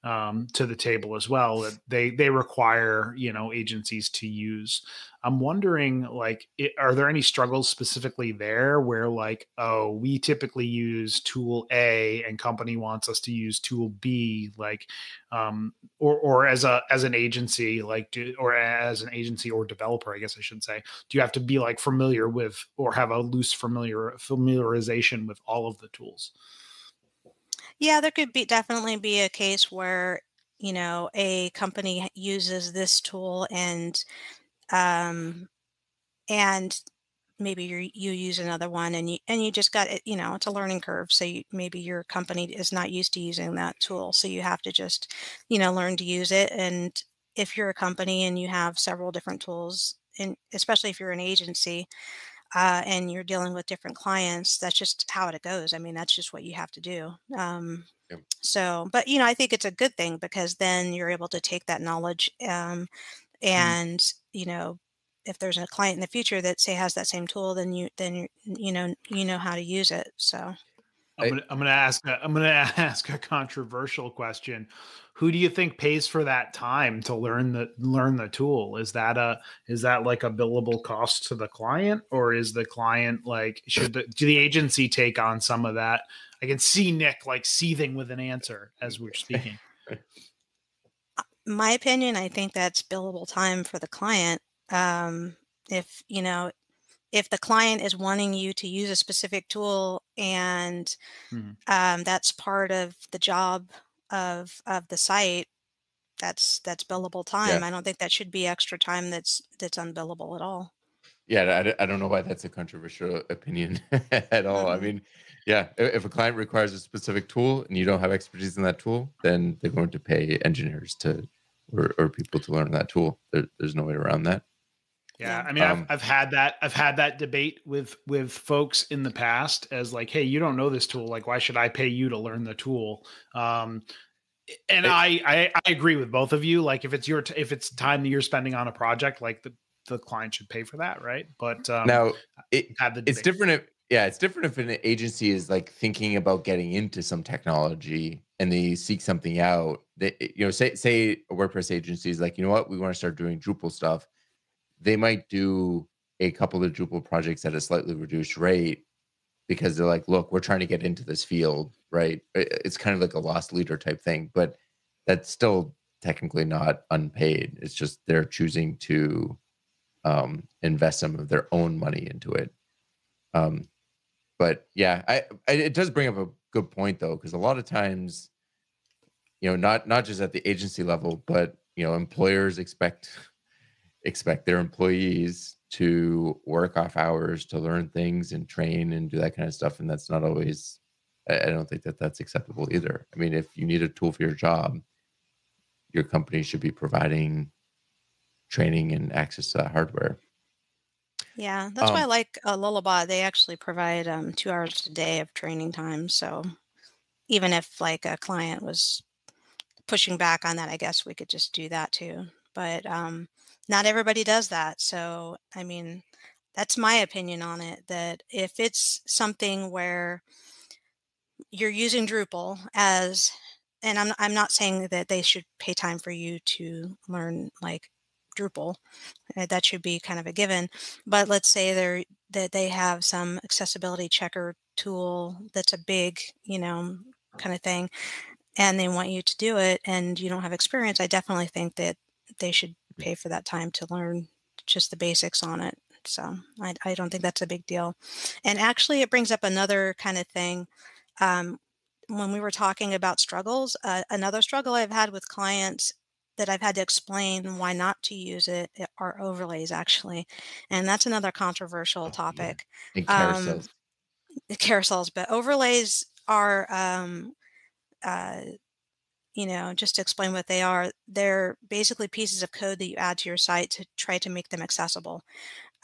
to the table as well that they require agencies to use. I'm wondering, like, are there any struggles specifically there where, like, oh, we typically use tool A and company wants us to use tool B, like, or as an agency, like, or as an agency or developer, I guess I should say, do you have to be like familiar with or have a loose familiarization with all of the tools? Yeah, there could definitely be a case where, a company uses this tool and um, and maybe you use another one, and you just got it, it's a learning curve. So maybe your company is not used to using that tool. So you have to just, learn to use it. And if you're a company and you have several different tools, and especially if you're an agency, and you're dealing with different clients, that's just how it goes. I mean, that's just what you have to do. Yep. So, but I think it's a good thing, because then you're able to take that knowledge, Mm. and if there's a client in the future that say has that same tool, then you know how to use it. So I, I'm gonna ask a controversial question. Who do you think pays for that time to learn the tool? Is that like a billable cost to the client, or is the client like do the agency take on some of that? I can see Nick like seething with an answer as we're speaking. my opinion, I think that's billable time for the client. If if the client is wanting you to use a specific tool, and Mhm. that's part of the job of the site, that's billable time. yeah, I don't think that should be extra time that's unbillable at all. yeah. I don't know why that's a controversial opinion at all. I Mm-mm. mean, yeah, if a client requires a specific tool and you don't have expertise in that tool, then they're going to pay engineers to or people to learn that tool. There's no way around that. Yeah, Yeah. I mean, I've had that debate with folks in the past as like, hey, you don't know this tool, like why should I pay you to learn the tool? And I, I agree with both of you. Like if it's if it's time that you're spending on a project, like the client should pay for that, right? But Now, I've had the it's debate. different if yeah, it's different if an agency is like thinking about getting into some technology and they seek something out. They, say a WordPress agency is like, you know what, we want to start doing Drupal stuff. They might do a couple of Drupal projects at a slightly reduced rate because they're like, look, we're trying to get into this field, right? It's kind of like a lost leader type thing, but that's still technically not unpaid. It's just they're choosing to invest some of their own money into it. Um, but yeah, it does bring up a good point though, because a lot of times, not just at the agency level, but employers expect their employees to work off hours to learn things and train and do that kind of stuff, and that's not always. I don't think that that's acceptable either. I mean, if you need a tool for your job, your company should be providing training and access to that hardware. Yeah, that's why I Um, like Lullaby. They actually provide 2 hours a day of training time. So even if like a client was pushing back on that, I guess we could just do that too. But not everybody does that. So I mean, that's my opinion on it. That if it's something where you're using Drupal as, and I'm not saying that they should pay time for you to learn like Drupal. That should be kind of a given. But let's say that they have some accessibility checker tool that's a big, kind of thing, and they want you to do it, and you don't have experience. I definitely think that they should pay for that time to learn just the basics on it. So I don't think that's a big deal. And actually, it brings up another kind of thing. Um, when we were talking about struggles, another struggle I've had with clients that I've had to explain why not to use it are overlays, actually. And that's another controversial yeah, topic. and Um, carousels. carousels, but overlays are, uh, just to explain what they are, they're basically pieces of code that you add to your site to try to make them accessible,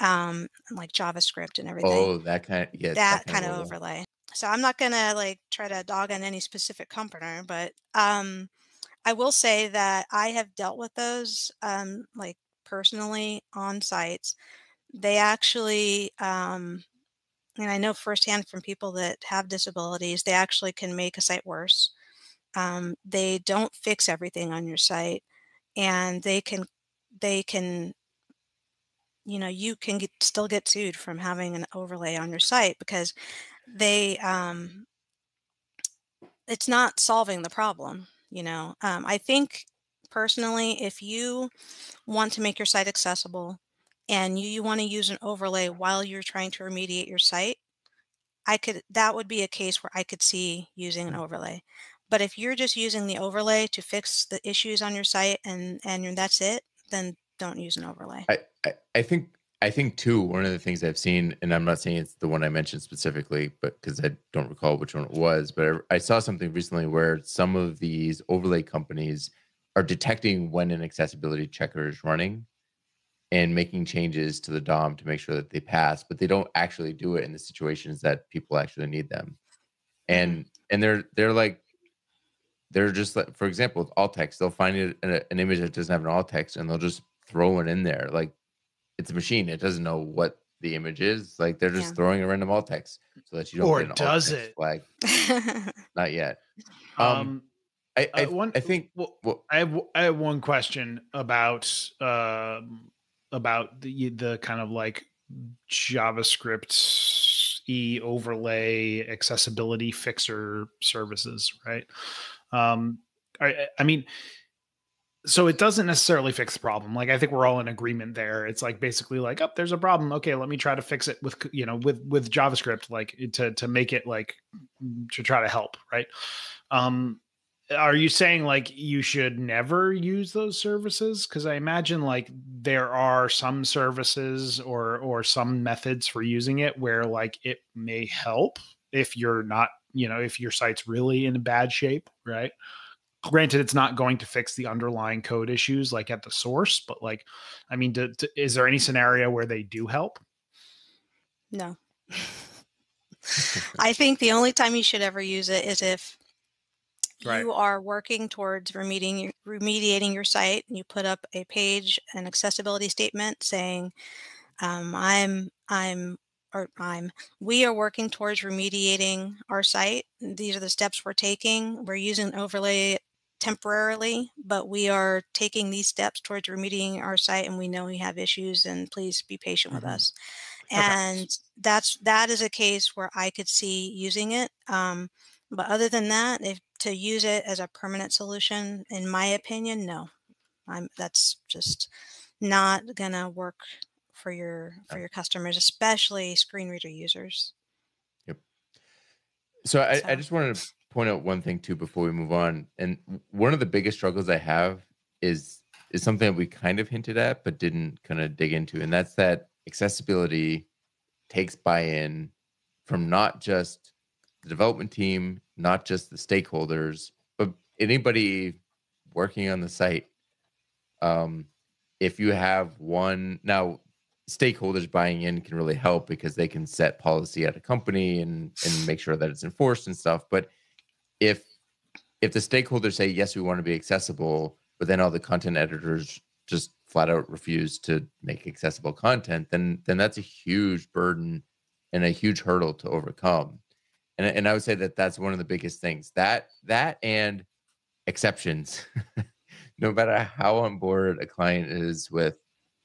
like JavaScript and everything. Oh, yeah, that That kind of kind of overlay. overlay. So I'm not gonna like try to dog on any specific company, but I will say that I have dealt with those, like personally on sites. They actually, and I know firsthand from people that have disabilities, they actually can make a site worse. They don't fix everything on your site, and they can, you can still get sued from having an overlay on your site, because they it's not solving the problem. I think personally, if you want to make your site accessible and you want to use an overlay while you're trying to remediate your site, that would be a case where I could see using an overlay. But if you're just using the overlay to fix the issues on your site, and that's it, then don't use an overlay. I think I think too, one of the things I've seen, and I'm not saying it's the one I mentioned specifically, but because I don't recall which one it was, but I saw something recently where some of these overlay companies are detecting when an accessibility checker is running and making changes to the DOM to make sure that they pass, but they don't actually do it in the situations that people actually need them. Mhm. And they're just like, for example, with alt text, they'll find an image that doesn't have an alt text and they'll just throw it in there. Like, it's a machine. It doesn't know what the image is. Like, they're Yeah. just throwing a random alt text so that you don't Or get an alt does text it? flag. Not yet. Um, Um, one, I think. well, Well, I have one question about the kind of like JavaScript overlay accessibility fixer services, right? I mean, so it doesn't necessarily fix the problem. Like, I think we're all in agreement there. It's like basically like, oh, there's a problem. Okay, let me try to fix it with with JavaScript, like to make it like to try to help, right? Um, are you saying like you should never use those services? Because I imagine like there are some services or some methods for using it where like it may help if you're not, if your site's really in bad shape, right? Granted, it's not going to fix the underlying code issues like at the source, but like, I mean, is there any scenario where they do help? No. I think the only time you should ever use it is if Right. you are working towards remediating your site and you put up a page, an accessibility statement saying, we are working towards remediating our site. These are the steps we're taking. We're using overlay temporarily, but we are taking these steps towards remediating our site and we know we have issues and please be patient with Mm-hmm. us. Okay. And that is a case where I could see using it. But other than that, if to use it as a permanent solution, in my opinion, no. That's just not gonna work for your customers, especially screen reader users. yep. So I So just wanted to point out one thing too before we move on. And one of the biggest struggles I have is something that we kind of hinted at but didn't kind of dig into, and that's that accessibility takes buy-in from not just the development team, not just the stakeholders, but anybody working on the site. Um, if you have one now, stakeholders buying in can really help because they can set policy at a company and make sure that it's enforced and stuff. But if the stakeholders say yes, we want to be accessible, but then all the content editors just flat out refuse to make accessible content, then that's a huge burden and a huge hurdle to overcome. And I would say that that's one of the biggest things, that and exceptions. No matter how on board a client is with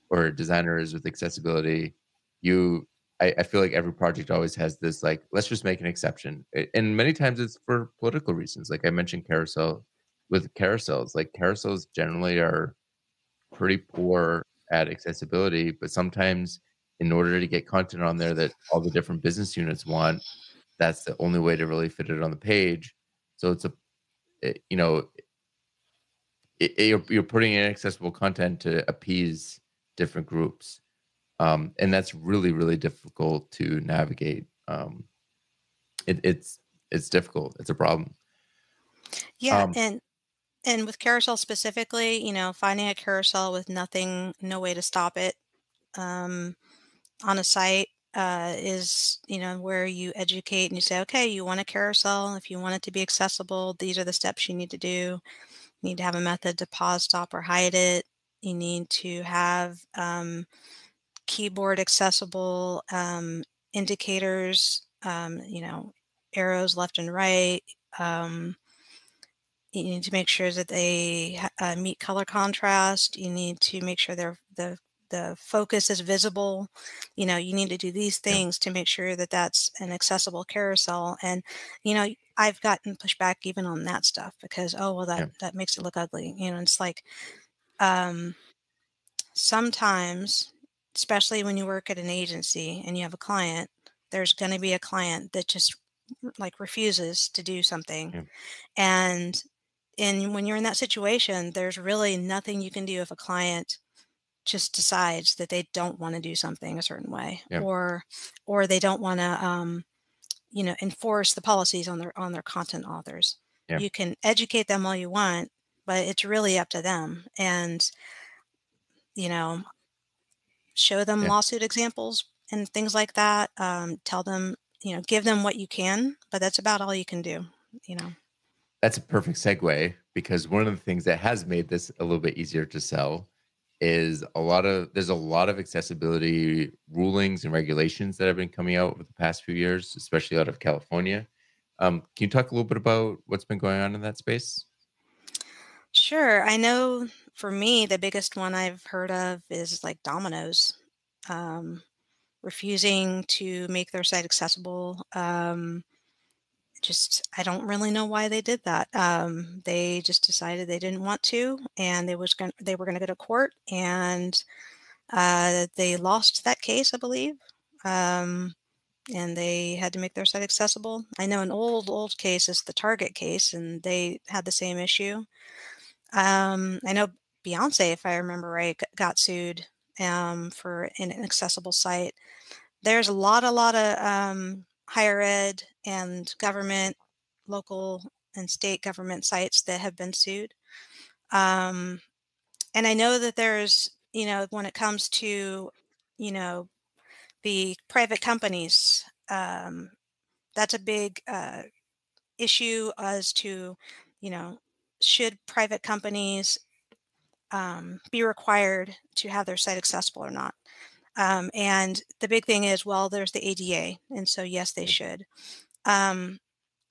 or a designer is with accessibility, you I feel like every project always has this like, let's just make an exception. And many times it's for political reasons. Like I mentioned carousels, like carousels generally are pretty poor at accessibility, but sometimes in order to get content on there that all the different business units want, that's the only way to really fit it on the page. So you know, you're putting in accessible content to appease different groups, and that's really really difficult to navigate. It's difficult. It's a problem. yeah, Um, and with carousel specifically, finding a carousel with no way to stop it um, on a site is where you educate and you say, okay, you want a carousel. If you want it to be accessible, these are the steps you need to do. You need to have a method to pause, stop, or hide it. You need to have keyboard accessible indicators, arrows left and right. Um, you need to make sure that they meet color contrast. You need to make sure the focus is visible. You need to do these yeah, things to make sure that that's an accessible carousel. And I've gotten pushback even on that stuff because, oh well, that yeah, that makes it look ugly. It's like um, sometimes, especially when you work at an agency and you have a client, there's going to be a client that just like refuses to do something. yeah, And when you're in that situation, there's really nothing you can do if a client just decides that they don't want to do something a certain way, Yeah. or they don't want to enforce the policies on their content authors. Yeah. You can educate them all you want, but it's really up to them. And you know, show them Yeah. lawsuit examples and things like that. Tell them, give them what you can, but that's about all you can do. You know. That's a perfect segue, because one of the things that has made this a little bit easier to sell is there's a lot of accessibility rulings and regulations that have been coming out over the past few years, especially out of California. Can you talk a little bit about what's been going on in that space? Sure. I know for me, the biggest one I've heard of is like Domino's um, refusing to make their site accessible. Just, I don't really know why they did that. They just decided they didn't want to, and they were going to go to court, and they lost that case, I believe. Um, and they had to make their site accessible. I know an old case is the Target case, and they had the same issue. I know Beyonce, if I remember right, got sued for an inaccessible site. There's a lot of higher ed and government, local and state government sites that have been sued. Um, and I know that there's, when it comes to, you know, the private companies, that's a big issue as to, you know, should private companies be required to have their site accessible or not? And the big thing is, well, there's the ADA, and so yes, they Yep. should. Um,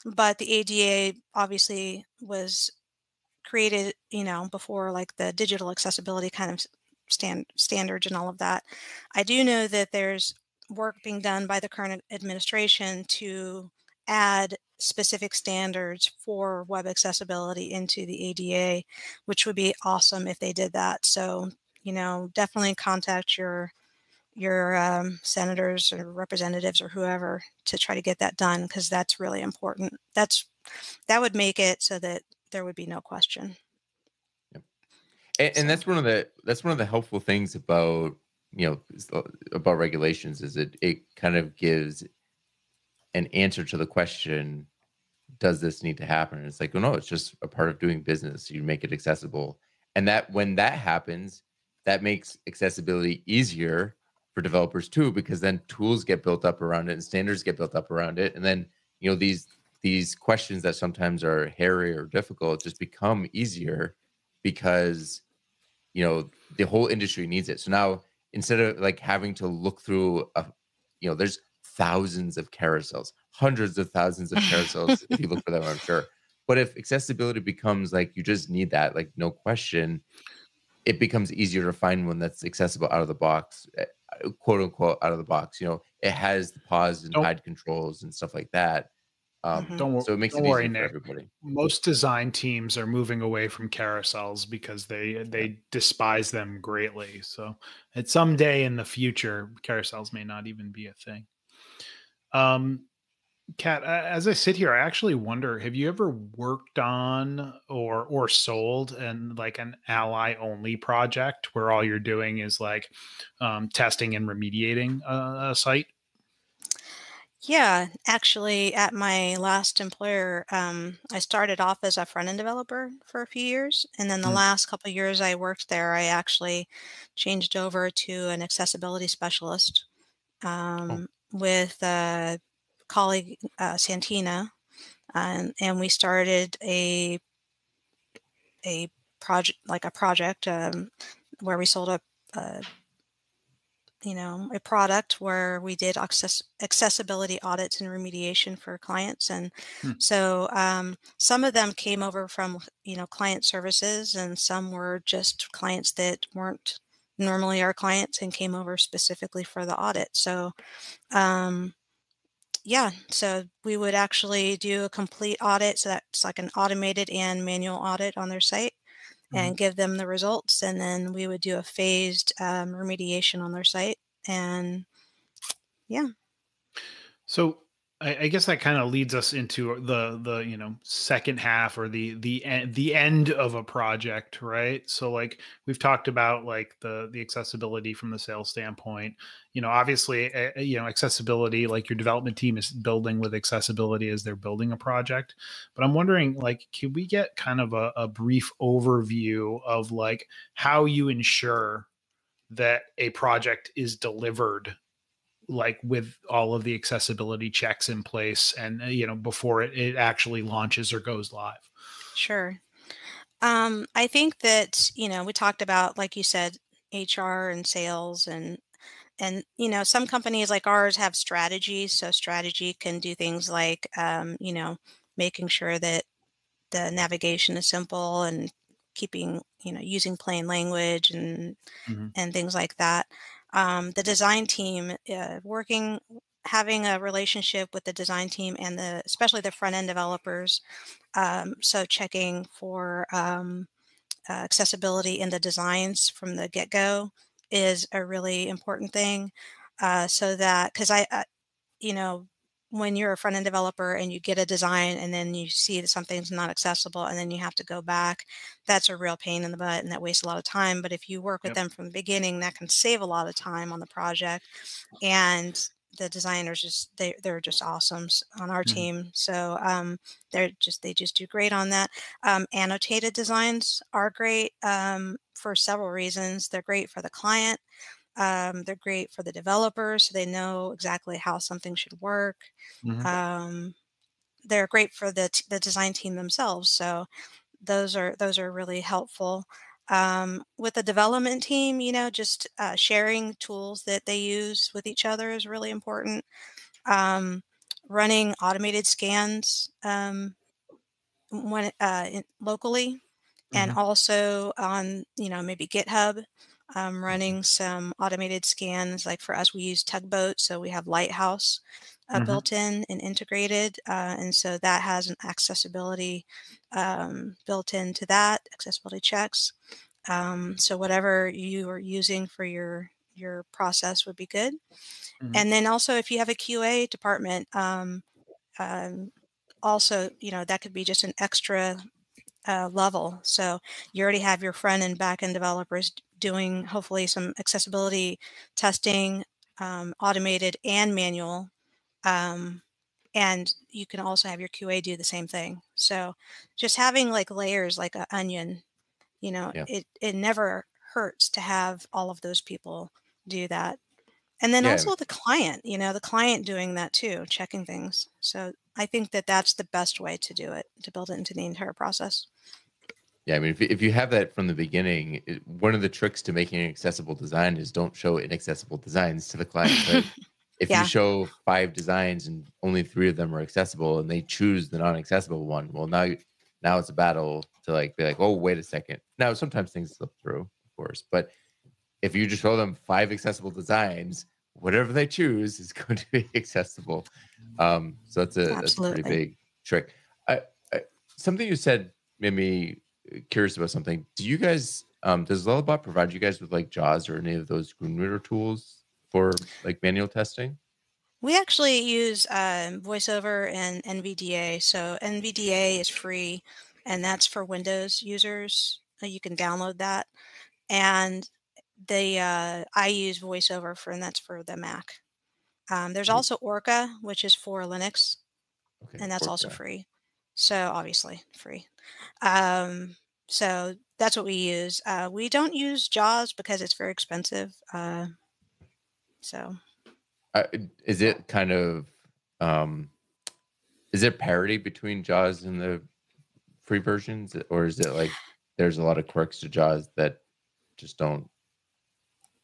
but the ADA obviously was created, before like the digital accessibility kind of standards and all of that. I do know that there's work being done by the current administration to add specific standards for web accessibility into the ADA, which would be awesome if they did that. So, definitely contact your senators or representatives or whoever to try to get that done, because that's really important. That would make it so that there would be no question. Yep. And So, that's one of the helpful things about about regulations, is it kind of gives an answer to the question, does this need to happen? And it's like, oh no, it's just a part of doing business. You make it accessible. And that when that happens, that makes accessibility easier for developers too, because then tools get built up around it and standards get built up around it. And then, these questions that sometimes are hairy or difficult just become easier, because the whole industry needs it. So now, instead of like having to look through there's thousands of carousels, hundreds of thousands of carousels if you look for them, I'm sure. But if accessibility becomes like, you just need that, like, no question, it becomes easier to find one that's accessible out of the box, quote unquote out of the box. It has the pause and Don't hide controls and stuff like that. mhm. So it makes don't it worry, easier for Nick. everybody. Most design teams are moving away from carousels because Yeah. they despise them greatly. So at some day in the future, carousels may not even be a thing. Kat, as I sit here, I actually wonder: have you ever worked on or sold an ally only project where all you're doing is like testing and remediating a site? Yeah, actually, at my last employer, I started off as a front end developer for a few years, and then the Mm. last couple of years I worked there, I actually changed over to an accessibility specialist Oh, with a colleague, Santina, and we started a project where we sold a a product where we did accessibility audits and remediation for clients. And Hmm. so some of them came over from, client services, and some were just clients that weren't normally our clients and came over specifically for the audit. So, yeah, so we would actually do a complete audit. So that's like an automated and manual audit on their site, Mhm. and give them the results. And then we would do a phased remediation on their site. And yeah. So I guess that kind of leads us into the second half, or the end of a project, right? So like we've talked about like the accessibility from the sales standpoint. Obviously, accessibility, like your development team is building with accessibility as they're building a project. But I'm wondering, like, can we get kind of a brief overview of like how you ensure that a project is delivered, like with all of the accessibility checks in place, and before it actually launches or goes live? Sure. I think that, we talked about, like you said, HR and sales and some companies like ours have strategies. So strategy can do things like making sure that the navigation is simple and keeping, using plain language Hmm. and things like that. The design team, having a relationship with the design team and especially the front end developers. So checking for accessibility in the designs from the get-go is a really important thing. So that, because you know, when you're a front end developer and you get a design and then you see that something's not accessible and then you have to go back, that's a real pain in the butt and that wastes a lot of time. But if you work with Yep. them from the beginning, that can save a lot of time on the project. And the designers they're just awesome on our Hmm. team. So they just do great on that. Annotated designs are great for several reasons. They're great for the client. They're great for the developers, so they know exactly how something should work. Hmm. Um, they're great for the design team themselves. So those are really helpful. With the development team, just sharing tools that they use with each other is really important. Um, Running automated scans locally, and Hmm. also on maybe GitHub, running some automated scans. Like for us, we use Tugboat, so we have Lighthouse Hmm. built in and integrated, and so that has an accessibility built into that, accessibility checks. So whatever you are using for your process would be good. Hmm. And then also if you have a QA department, um, also that could be just an extra level. So you already have your front and back end developers doing hopefully some accessibility testing, automated and manual. Um, and you can also have your QA do the same thing. So just having like layers like an onion, Yeah. it never hurts to have all of those people do that. And then Yeah. also the client doing that too, checking things. So I think that that's the best way to do it, to build it into the entire process. Yeah, I mean, if you have that from the beginning, one of the tricks to making an accessible design is don't show inaccessible designs to the client, right? If you Yeah, show 5 designs and only 3 of them are accessible, and they choose the non-accessible one, well, now it's a battle to like be like, oh, wait a second. Now, sometimes things slip through, of course, but if you just show them 5 accessible designs, whatever they choose is going to be accessible. So that's a pretty absolutely. big trick. I something you said made me curious about something. Do you guys does Lullabot provide you guys with like JAWS or any of those screen reader tools for like manual testing? We actually use VoiceOver and NVDA. So NVDA is free, and that's for Windows users. You can download that, and I use VoiceOver and that's for the Mac. There's Ooh, also Orca, which is for Linux, okay, and that's also Orca. free. So obviously free. Um, so that's what we use. We don't use JAWS because it's very expensive. So Uh, is it kind of um, is there parity between JAWS and the free versions, or is it like there's a lot of quirks to JAWS that just don't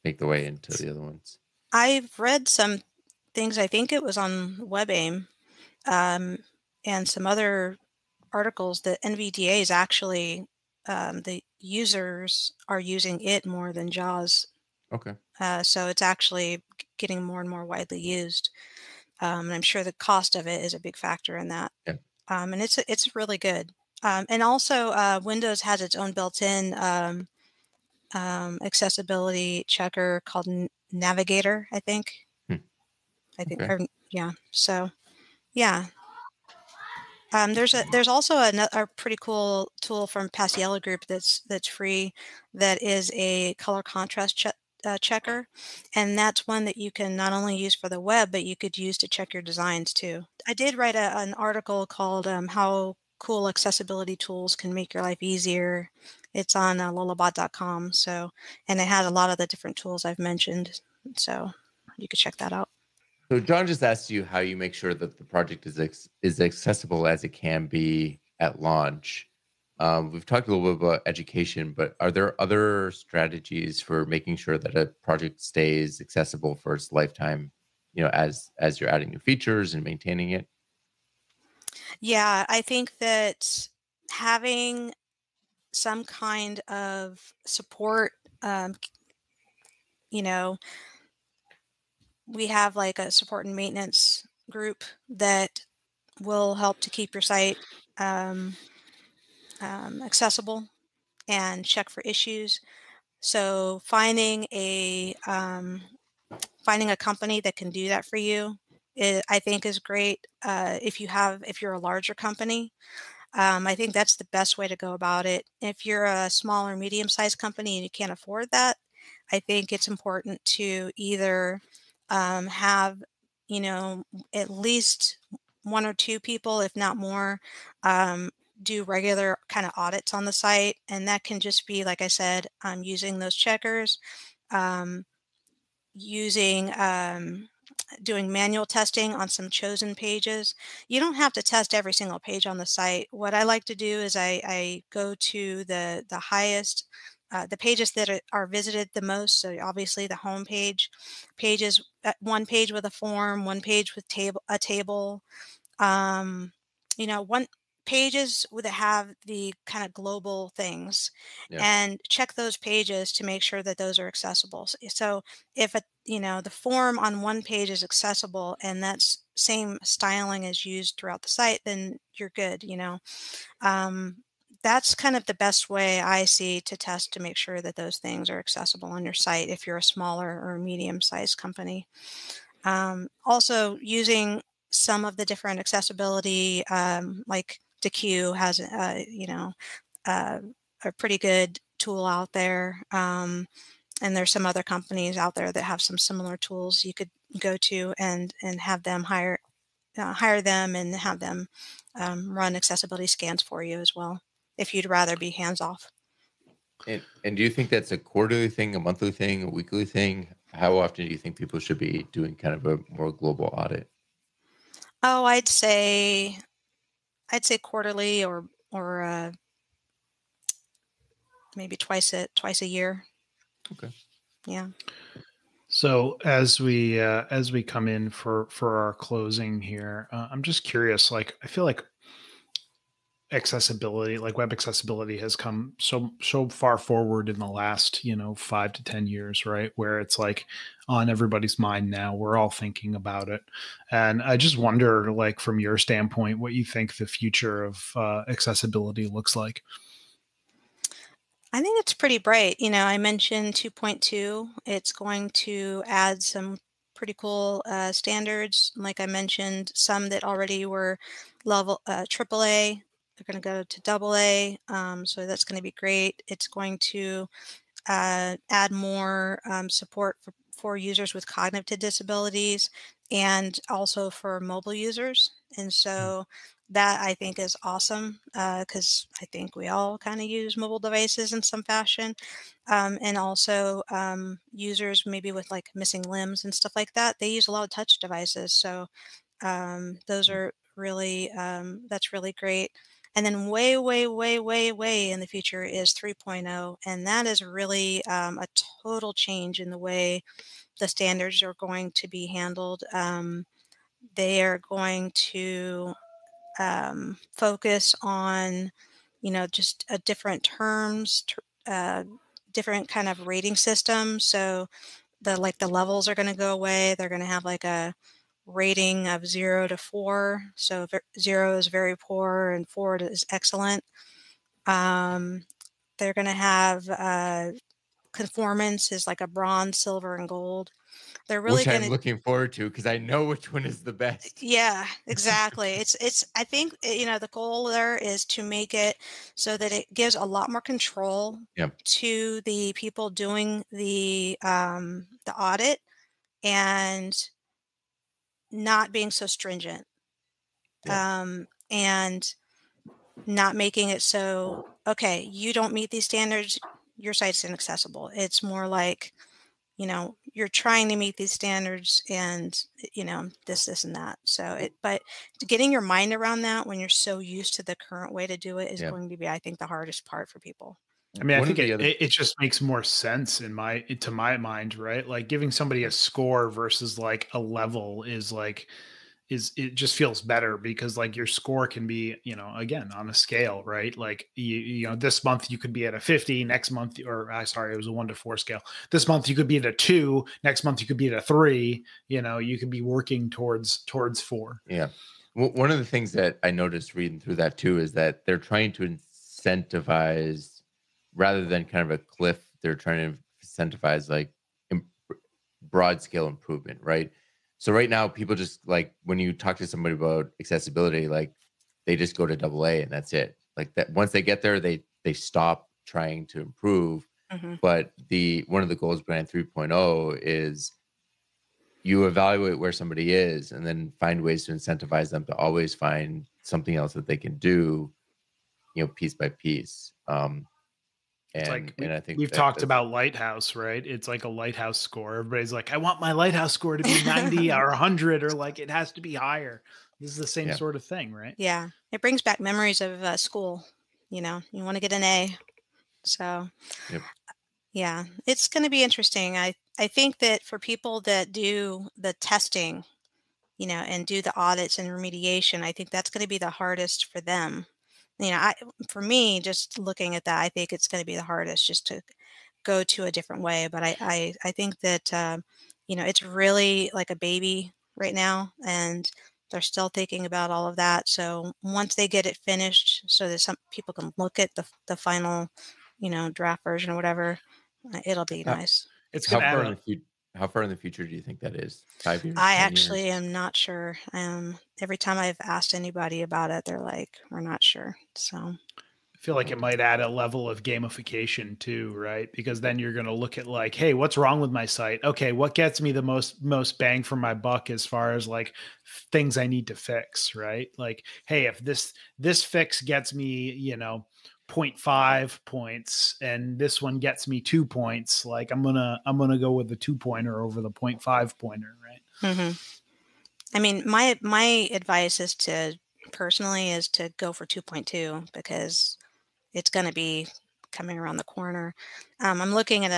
make the way into the other ones? I've read some things. I think it was on WebAIM, um, and some other articles that NVDA is actually the users are using it more than JAWS. Okay. So it's actually getting more and more widely used. And I'm sure the cost of it is a big factor in that. Yeah. And it's really good. And also, Windows has its own built-in accessibility checker called Navigator, I think. Hmm. I think, Okay. or yeah. So Yeah. There's also a pretty cool tool from Paciello Group that's free, that is a color contrast checker, and that's one that you can not only use for the web, but you could use to check your designs too. I did write an article called "How Cool Accessibility Tools Can Make Your Life Easier." It's on lullabot.com. So, and it had a lot of the different tools I've mentioned. So, you could check that out. So John just asked you how you make sure that the project is accessible as it can be at launch. We've talked a little bit about education, but are there other strategies for making sure that a project stays accessible for its lifetime? As you're adding new features and maintaining it. Yeah, I think that having some kind of support, you know, we have like a support and maintenance group that will help to keep your site um, accessible and check for issues. So finding a company that can do that for you, I think is great. If you're a larger company, I think that's the best way to go about it. If you're a small or medium-sized company and you can't afford that, I think it's important to either have, you know, at least one or two people, if not more, um, do regular kind of audits on the site. And that can just be, like I said, using those checkers, um, using doing manual testing on some chosen pages. You don't have to test every single page on the site. What I like to do is I go to the highest, the pages that are visited the most. So obviously the home page, pages, one page with a form, one page with a table, um, one pages that have the kind of global things, Yeah. and check those pages to make sure that those are accessible. So if the form on one page is accessible and that's same styling is used throughout the site, then you're good. Um, that's kind of the best way I see to test to make sure that those things are accessible on your site if you're a smaller or medium-sized company. Also, using some of the different accessibility, like DeQ has, uh, a pretty good tool out there. And there's some other companies out there that have some similar tools you could go to and have them hire them and have them run accessibility scans for you as well, if you'd rather be hands off. And do you think that's a quarterly thing, a monthly thing, a weekly thing? How often do you think people should be doing kind of a more global audit? Oh, I'd say quarterly or maybe twice a year. Okay. Yeah. So as we come in for our closing here, I'm just curious. Like, I feel like accessibility, like web accessibility, has come so far forward in the last 5 to 10 years, right? Where it's like on everybody's mind now. We're all thinking about it, and I just wonder, like from your standpoint, what you think the future of accessibility looks like. I think it's pretty bright. I mentioned 2.2. It's going to add some pretty cool standards. Like I mentioned, some that already were level AAA. They're going to go to AA. So that's going to be great. It's going to add more support for users with cognitive disabilities and also for mobile users. And so that I think is awesome because I think we all kind of use mobile devices in some fashion. And also users maybe with like missing limbs and stuff like that, they use a lot of touch devices. So those are really, that's really great. And then way, way, way, way, way in the future is 3.0. And that is really a total change in the way the standards are going to be handled. They are going to focus on, just different terms, different kind of rating system. So the levels are going to go away. They're going to have like a rating of 0 to 4. So 0 is very poor and 4 is excellent. Um, they're going to have conformance is like a bronze, silver, and gold. they're really which going I'm to. looking forward to because I know which one is the best. Yeah, exactly. I think, the goal there is to make it so that it gives a lot more control Yeah. to the people doing the audit and not being so stringent. Yeah. And not making it so, okay, you don't meet these standards, your site's inaccessible. It's more like, you're trying to meet these standards and, this and that. But getting your mind around that when you're so used to the current way to do it is Yeah. going to be, I think, the hardest part for people. I mean, I One of think the other it just makes more sense to my mind, right? Like giving somebody a score versus like a level is like it just feels better because like your score can be, again, on a scale, right? Like this month you could be at a 50, next month, or sorry, it was a 1 to 4 scale. This month you could be at a 2, next month you could be at a 3. You could be working towards 4. Yeah. One of the things that I noticed reading through that too is that they're trying to incentivize rather than kind of a cliff, they're trying to incentivize like broad scale improvement, right? So right now, people just like when you talk to somebody about accessibility, like they just go to AA and that's it. Like that, once they get there, they stop trying to improve. Mm-hmm. But one of the goals behind 3.0 is you evaluate where somebody is and then find ways to incentivize them to always find something else that they can do, piece by piece. It's like And I think we've talked about Lighthouse, right? It's like a Lighthouse score. Everybody's like, I want my Lighthouse score to be 90 or 100, or like it has to be higher. This is the same sort of thing, right? Yeah. It brings back memories of school. You want to get an A. So, Yep. yeah, it's going to be interesting. I think that for people that do the testing, and do the audits and remediation, I think that's going to be the hardest for them. For me, just looking at that, I think it's going to be the hardest just to go to a different way. But I think that, it's really like a baby right now, and they're still thinking about all of that. So once they get it finished so that some people can look at the final, draft version or whatever, it'll be nice. It's How going to add far in up. how far in the future do you think that is? 5 years, I 10 actually years? am not sure. Every time I've asked anybody about it, they're like, we're not sure. So I feel like it might add a level of gamification too, right? Because then you're going to look at like, hey, what's wrong with my site? Okay, what gets me the most bang for my buck as far as like things I need to fix, right? Like, hey, if this fix gets me, 0.5 points and this one gets me 2 points, like I'm gonna go with the 2-pointer over the 0.5 pointer, right? mm-hmm. I mean, my advice is to go for 2.2 because it's going to be coming around the corner. I'm looking at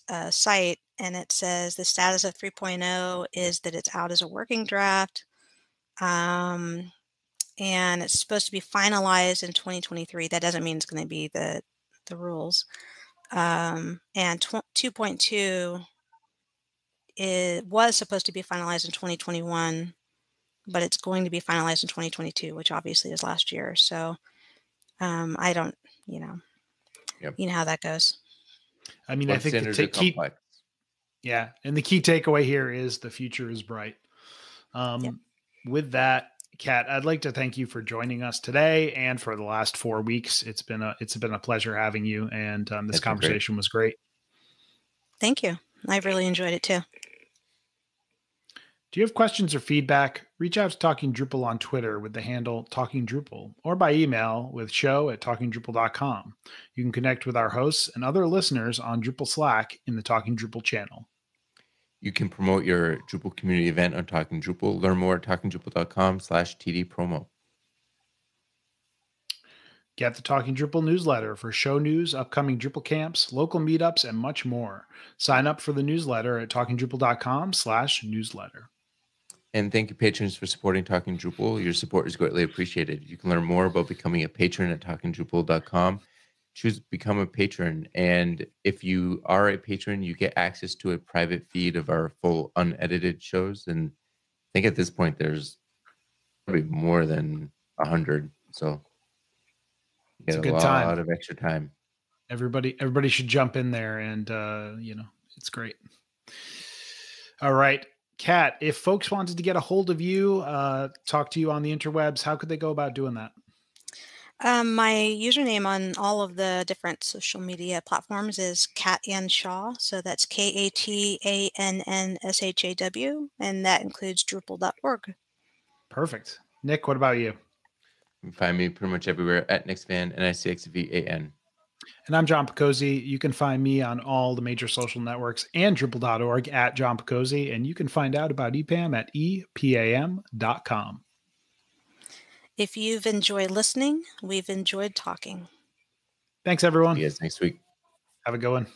a site and it says the status of 3.0 is that it's out as a working draft. And it's supposed to be finalized in 2023. That doesn't mean it's going to be the rules. And 2.2 was supposed to be finalized in 2021, but it's going to be finalized in 2022, which obviously is last year. So I don't, Yep. you know how that goes. I mean, I Web think standards are complex. Yeah, and the key takeaway here is the future is bright. Yep. With that, Kat, I'd like to thank you for joining us today and for the last 4 weeks. It's been a pleasure having you, and this conversation was great. Thank you. I've really enjoyed it too. Do you have questions or feedback? Reach out to Talking Drupal on Twitter with the handle Talking Drupal, or by email with show@talkingdrupal.com. You can connect with our hosts and other listeners on Drupal Slack in the Talking Drupal channel. You can promote your Drupal community event on Talking Drupal. Learn more at talkingdrupal.com/TD promo. Get the Talking Drupal newsletter for show news, upcoming Drupal camps, local meetups, and much more. Sign up for the newsletter at talkingdrupal.com/newsletter. And thank you, patrons, for supporting Talking Drupal. Your support is greatly appreciated. You can learn more about becoming a patron at talkingdrupal.com. Choose become a patron. And if you are a patron, you get access to a private feed of our full unedited shows. And I think at this point, there's probably more than 100. So you get It's a a good lot time. of extra time. Everybody should jump in there, and it's great. All right. Kat, if folks wanted to get a hold of you, talk to you on the interwebs, how could they go about doing that? My username on all of the different social media platforms is Kat Ann Shaw. So that's KATANNSHAW, and that includes Drupal.org. Perfect. Nick, what about you? You can find me pretty much everywhere at Nixvan, NICXVAN. And I'm John Picozzi. You can find me on all the major social networks and Drupal.org at John Picozzi. And you can find out about EPAM at EPAM.com. If you've enjoyed listening, we've enjoyed talking. Thanks, everyone. See you guys next week. Have a good one.